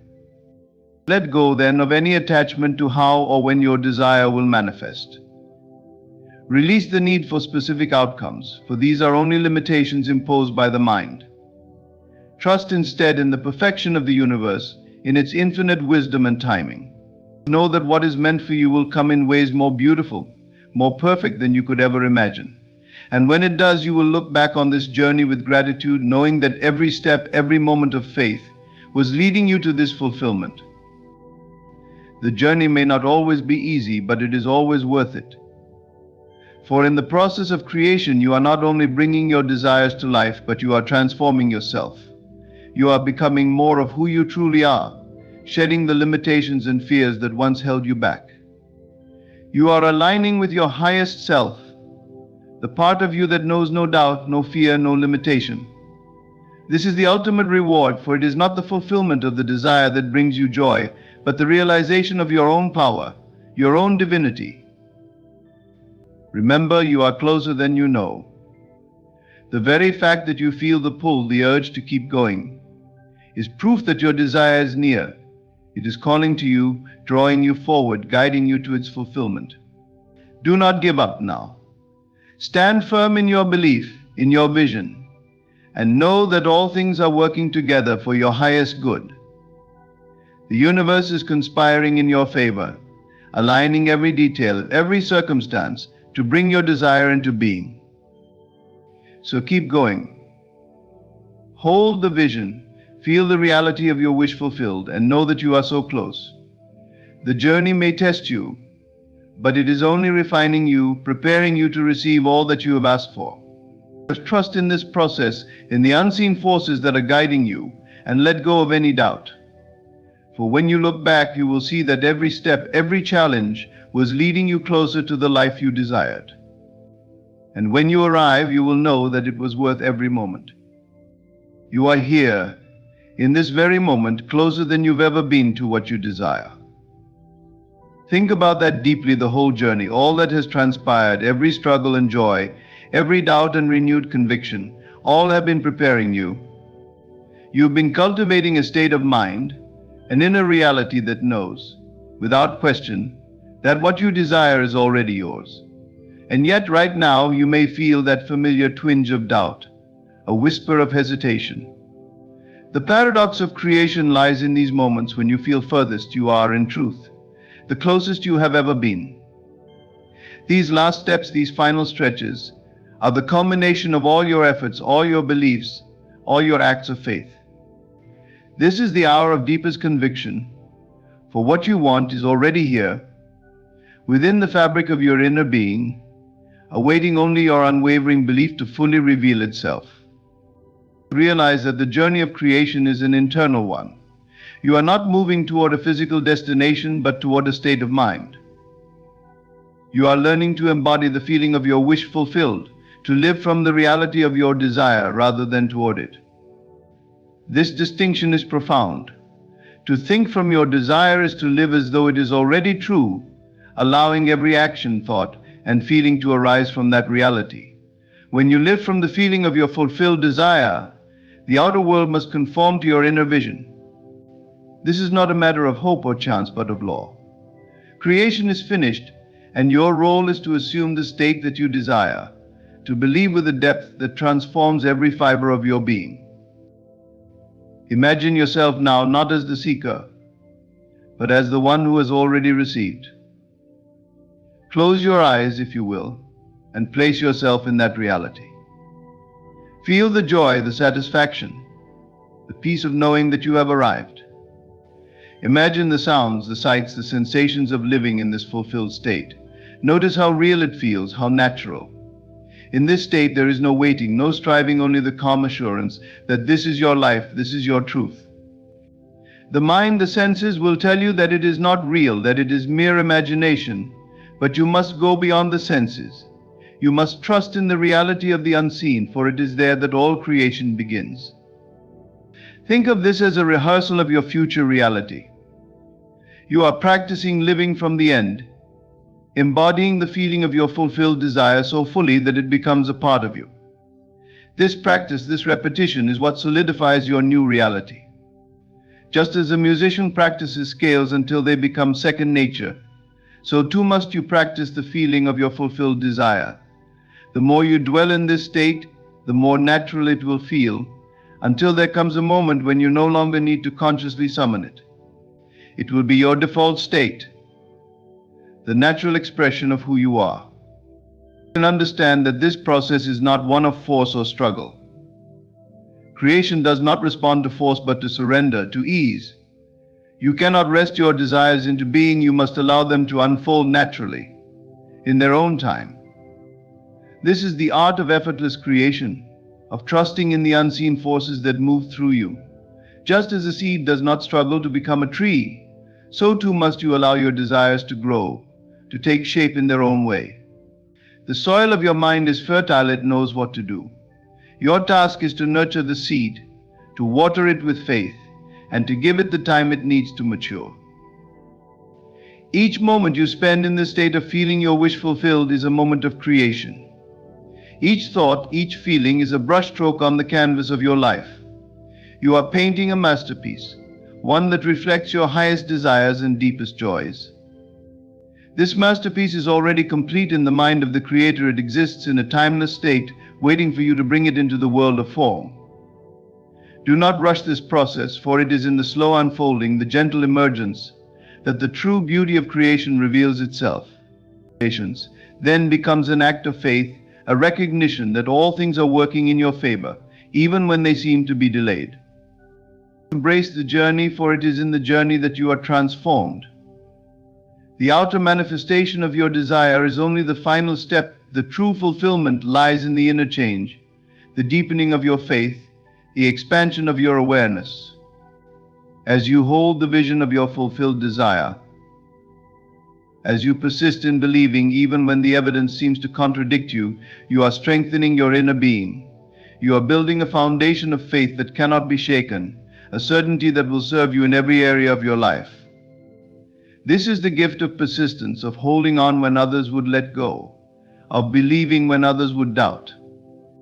Let go then of any attachment to how or when your desire will manifest. Release the need for specific outcomes, for these are only limitations imposed by the mind. Trust instead in the perfection of the universe, in its infinite wisdom and timing. Know that what is meant for you will come in ways more beautiful, more perfect than you could ever imagine. And when it does, you will look back on this journey with gratitude, knowing that every step, every moment of faith was leading you to this fulfillment. The journey may not always be easy, but it is always worth it. For in the process of creation, you are not only bringing your desires to life, but you are transforming yourself. You are becoming more of who you truly are, shedding the limitations and fears that once held you back. You are aligning with your highest self, the part of you that knows no doubt, no fear, no limitation. This is the ultimate reward, for it is not the fulfillment of the desire that brings you joy, but the realization of your own power, your own divinity. Remember, you are closer than you know. The very fact that you feel the pull, the urge to keep going, is proof that your desire is near. It is calling to you, drawing you forward, guiding you to its fulfillment. Do not give up now. Stand firm in your belief, in your vision, and know that all things are working together for your highest good. The universe is conspiring in your favor, aligning every detail, every circumstance to bring your desire into being. So keep going. Hold the vision, feel the reality of your wish fulfilled, and know that you are so close. The journey may test you, but it is only refining you, preparing you to receive all that you have asked for. Trust in this process, in the unseen forces that are guiding you, and let go of any doubt. For when you look back, you will see that every step, every challenge was leading you closer to the life you desired. And when you arrive, you will know that it was worth every moment. You are here, in this very moment, closer than you've ever been to what you desire. Think about that deeply, the whole journey, all that has transpired, every struggle and joy, every doubt and renewed conviction, all have been preparing you. You've been cultivating a state of mind, an inner reality that knows, without question, that what you desire is already yours. And yet right now you may feel that familiar twinge of doubt, a whisper of hesitation. The paradox of creation lies in these moments when you feel furthest you are, in truth, the closest you have ever been. These last steps, these final stretches, are the culmination of all your efforts, all your beliefs, all your acts of faith. This is the hour of deepest conviction, for what you want is already here, within the fabric of your inner being, awaiting only your unwavering belief to fully reveal itself. Realize that the journey of creation is an internal one. You are not moving toward a physical destination, but toward a state of mind. You are learning to embody the feeling of your wish fulfilled, to live from the reality of your desire rather than toward it. This distinction is profound. To think from your desire is to live as though it is already true, allowing every action, thought, and feeling to arise from that reality. When you live from the feeling of your fulfilled desire, the outer world must conform to your inner vision. This is not a matter of hope or chance, but of law. Creation is finished, and your role is to assume the state that you desire, to believe with a depth that transforms every fiber of your being. Imagine yourself now not as the seeker, but as the one who has already received. Close your eyes, if you will, and place yourself in that reality. Feel the joy, the satisfaction, the peace of knowing that you have arrived. Imagine the sounds, the sights, the sensations of living in this fulfilled state. Notice how real it feels, how natural. In this state there is no waiting, no striving, only the calm assurance that this is your life, this is your truth. The mind, the senses will tell you that it is not real, that it is mere imagination, but you must go beyond the senses. You must trust in the reality of the unseen, for it is there that all creation begins. Think of this as a rehearsal of your future reality. You are practicing living from the end, embodying the feeling of your fulfilled desire so fully that it becomes a part of you. This practice, this repetition, is what solidifies your new reality. Just as a musician practices scales until they become second nature, so too must you practice the feeling of your fulfilled desire. The more you dwell in this state, the more natural it will feel, until there comes a moment when you no longer need to consciously summon it. It will be your default state, the natural expression of who you are. And understand that this process is not one of force or struggle. Creation does not respond to force but to surrender, to ease. You cannot wrest your desires into being, you must allow them to unfold naturally, in their own time. This is the art of effortless creation, of trusting in the unseen forces that move through you. Just as a seed does not struggle to become a tree, so too must you allow your desires to grow, to take shape in their own way. The soil of your mind is fertile, it knows what to do. Your task is to nurture the seed, to water it with faith, and to give it the time it needs to mature. Each moment you spend in the state of feeling your wish fulfilled is a moment of creation. Each thought, each feeling is a brushstroke on the canvas of your life. You are painting a masterpiece, one that reflects your highest desires and deepest joys. This masterpiece is already complete in the mind of the Creator. It exists in a timeless state, waiting for you to bring it into the world of form. Do not rush this process, for it is in the slow unfolding, the gentle emergence, that the true beauty of creation reveals itself. Patience then becomes an act of faith, a recognition that all things are working in your favor, even when they seem to be delayed. Embrace the journey, for it is in the journey that you are transformed. The outer manifestation of your desire is only the final step. The true fulfillment lies in the inner change, the deepening of your faith, the expansion of your awareness. As you hold the vision of your fulfilled desire, as you persist in believing even when the evidence seems to contradict you, you are strengthening your inner being. You are building a foundation of faith that cannot be shaken, a certainty that will serve you in every area of your life. This is the gift of persistence, of holding on when others would let go, of believing when others would doubt.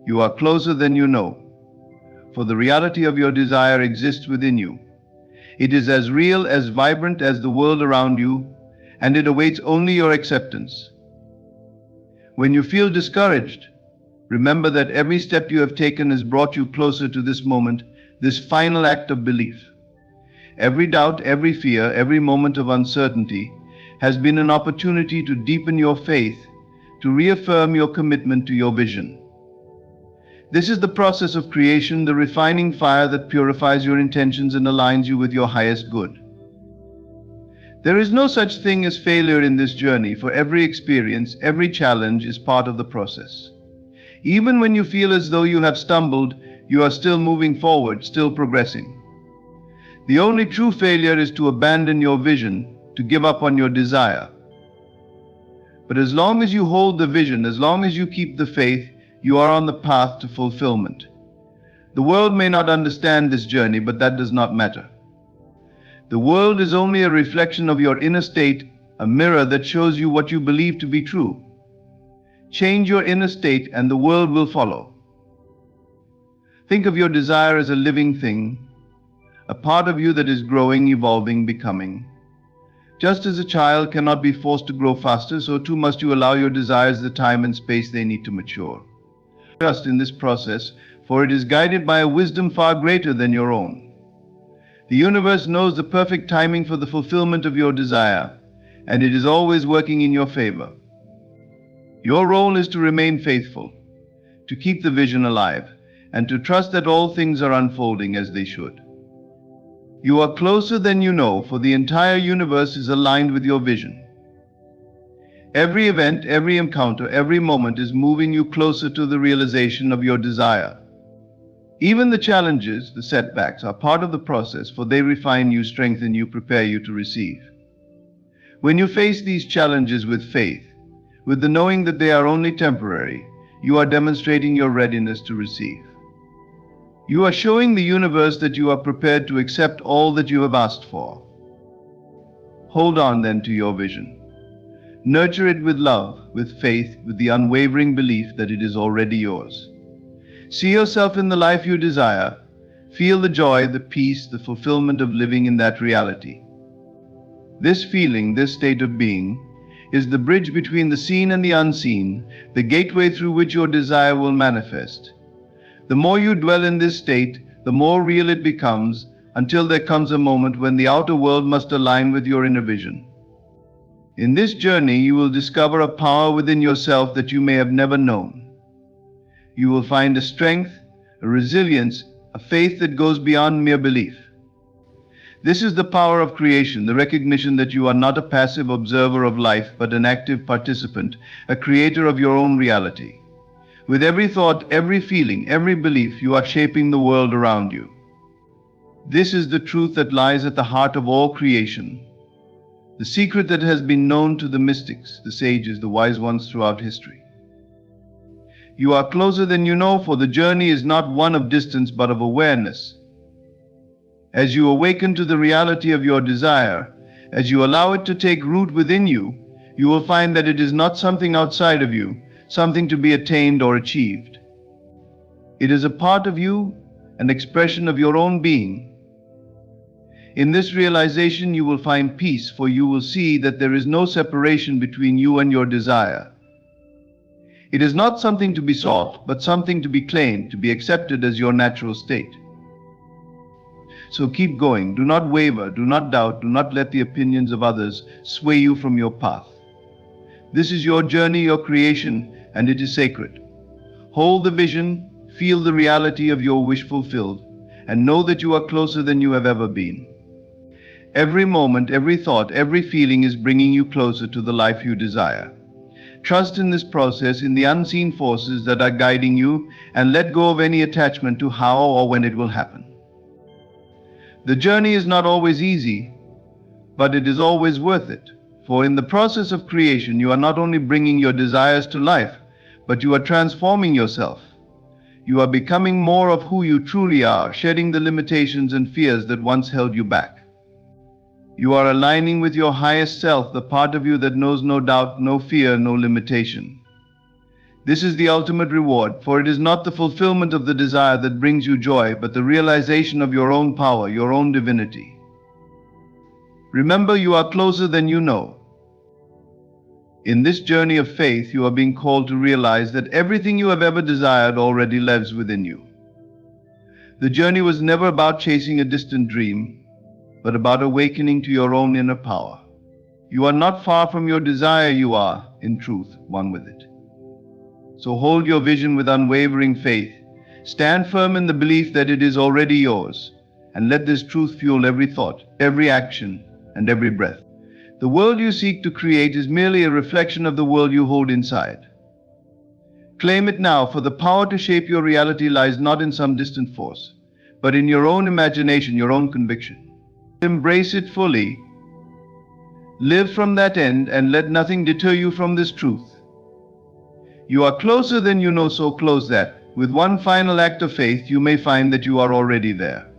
You are closer than you know, for the reality of your desire exists within you. It is as real, as vibrant as the world around you, and it awaits only your acceptance. When you feel discouraged, remember that every step you have taken has brought you closer to this moment, this final act of belief. Every doubt, every fear, every moment of uncertainty has been an opportunity to deepen your faith, to reaffirm your commitment to your vision. This is the process of creation, the refining fire that purifies your intentions and aligns you with your highest good. There is no such thing as failure in this journey, for every experience, every challenge is part of the process. Even when you feel as though you have stumbled, you are still moving forward, still progressing. The only true failure is to abandon your vision, to give up on your desire. But as long as you hold the vision, as long as you keep the faith, you are on the path to fulfillment. The world may not understand this journey, but that does not matter. The world is only a reflection of your inner state, a mirror that shows you what you believe to be true. Change your inner state and the world will follow. Think of your desire as a living thing, a part of you that is growing, evolving, becoming. Just as a child cannot be forced to grow faster, so too must you allow your desires the time and space they need to mature. Trust in this process, for it is guided by a wisdom far greater than your own. The universe knows the perfect timing for the fulfillment of your desire, and it is always working in your favor. Your role is to remain faithful, to keep the vision alive, and to trust that all things are unfolding as they should. You are closer than you know, for the entire universe is aligned with your vision. Every event, every encounter, every moment is moving you closer to the realization of your desire. Even the challenges, the setbacks, are part of the process, for they refine you, strengthen you, prepare you to receive. When you face these challenges with faith, with the knowing that they are only temporary, you are demonstrating your readiness to receive. You are showing the universe that you are prepared to accept all that you have asked for. Hold on then to your vision. Nurture it with love, with faith, with the unwavering belief that it is already yours. See yourself in the life you desire. Feel the joy, the peace, the fulfillment of living in that reality. This feeling, this state of being, is the bridge between the seen and the unseen, the gateway through which your desire will manifest. The more you dwell in this state, the more real it becomes, until there comes a moment when the outer world must align with your inner vision. In this journey, you will discover a power within yourself that you may have never known. You will find a strength, a resilience, a faith that goes beyond mere belief. This is the power of creation, the recognition that you are not a passive observer of life, but an active participant, a creator of your own reality. With every thought, every feeling, every belief, you are shaping the world around you. This is the truth that lies at the heart of all creation, the secret that has been known to the mystics, the sages, the wise ones throughout history. You are closer than you know, for the journey is not one of distance but of awareness. As you awaken to the reality of your desire, as you allow it to take root within you, you will find that it is not something outside of you, something to be attained or achieved. It is a part of you, an expression of your own being. In this realization, you will find peace, for you will see that there is no separation between you and your desire. It is not something to be sought, but something to be claimed, to be accepted as your natural state. So keep going. Do not waver, do not doubt, do not let the opinions of others sway you from your path. This is your journey, your creation, and it is sacred. Hold the vision, feel the reality of your wish fulfilled, and know that you are closer than you have ever been. Every moment, every thought, every feeling is bringing you closer to the life you desire. Trust in this process, in the unseen forces that are guiding you, and let go of any attachment to how or when it will happen. The journey is not always easy, but it is always worth it. For in the process of creation, you are not only bringing your desires to life, but you are transforming yourself. You are becoming more of who you truly are, shedding the limitations and fears that once held you back. You are aligning with your highest self, the part of you that knows no doubt, no fear, no limitation. This is the ultimate reward, for it is not the fulfillment of the desire that brings you joy, but the realization of your own power, your own divinity. Remember, you are closer than you know. In this journey of faith, you are being called to realize that everything you have ever desired already lives within you. The journey was never about chasing a distant dream, but about awakening to your own inner power. You are not far from your desire, you are, in truth, one with it. So hold your vision with unwavering faith. Stand firm in the belief that it is already yours, and let this truth fuel every thought, every action, and every breath. The world you seek to create is merely a reflection of the world you hold inside. Claim it now, for the power to shape your reality lies not in some distant force, but in your own imagination, your own conviction. Embrace it fully. Live from that end, and let nothing deter you from this truth. You are closer than you know, so close that, with one final act of faith, you may find that you are already there.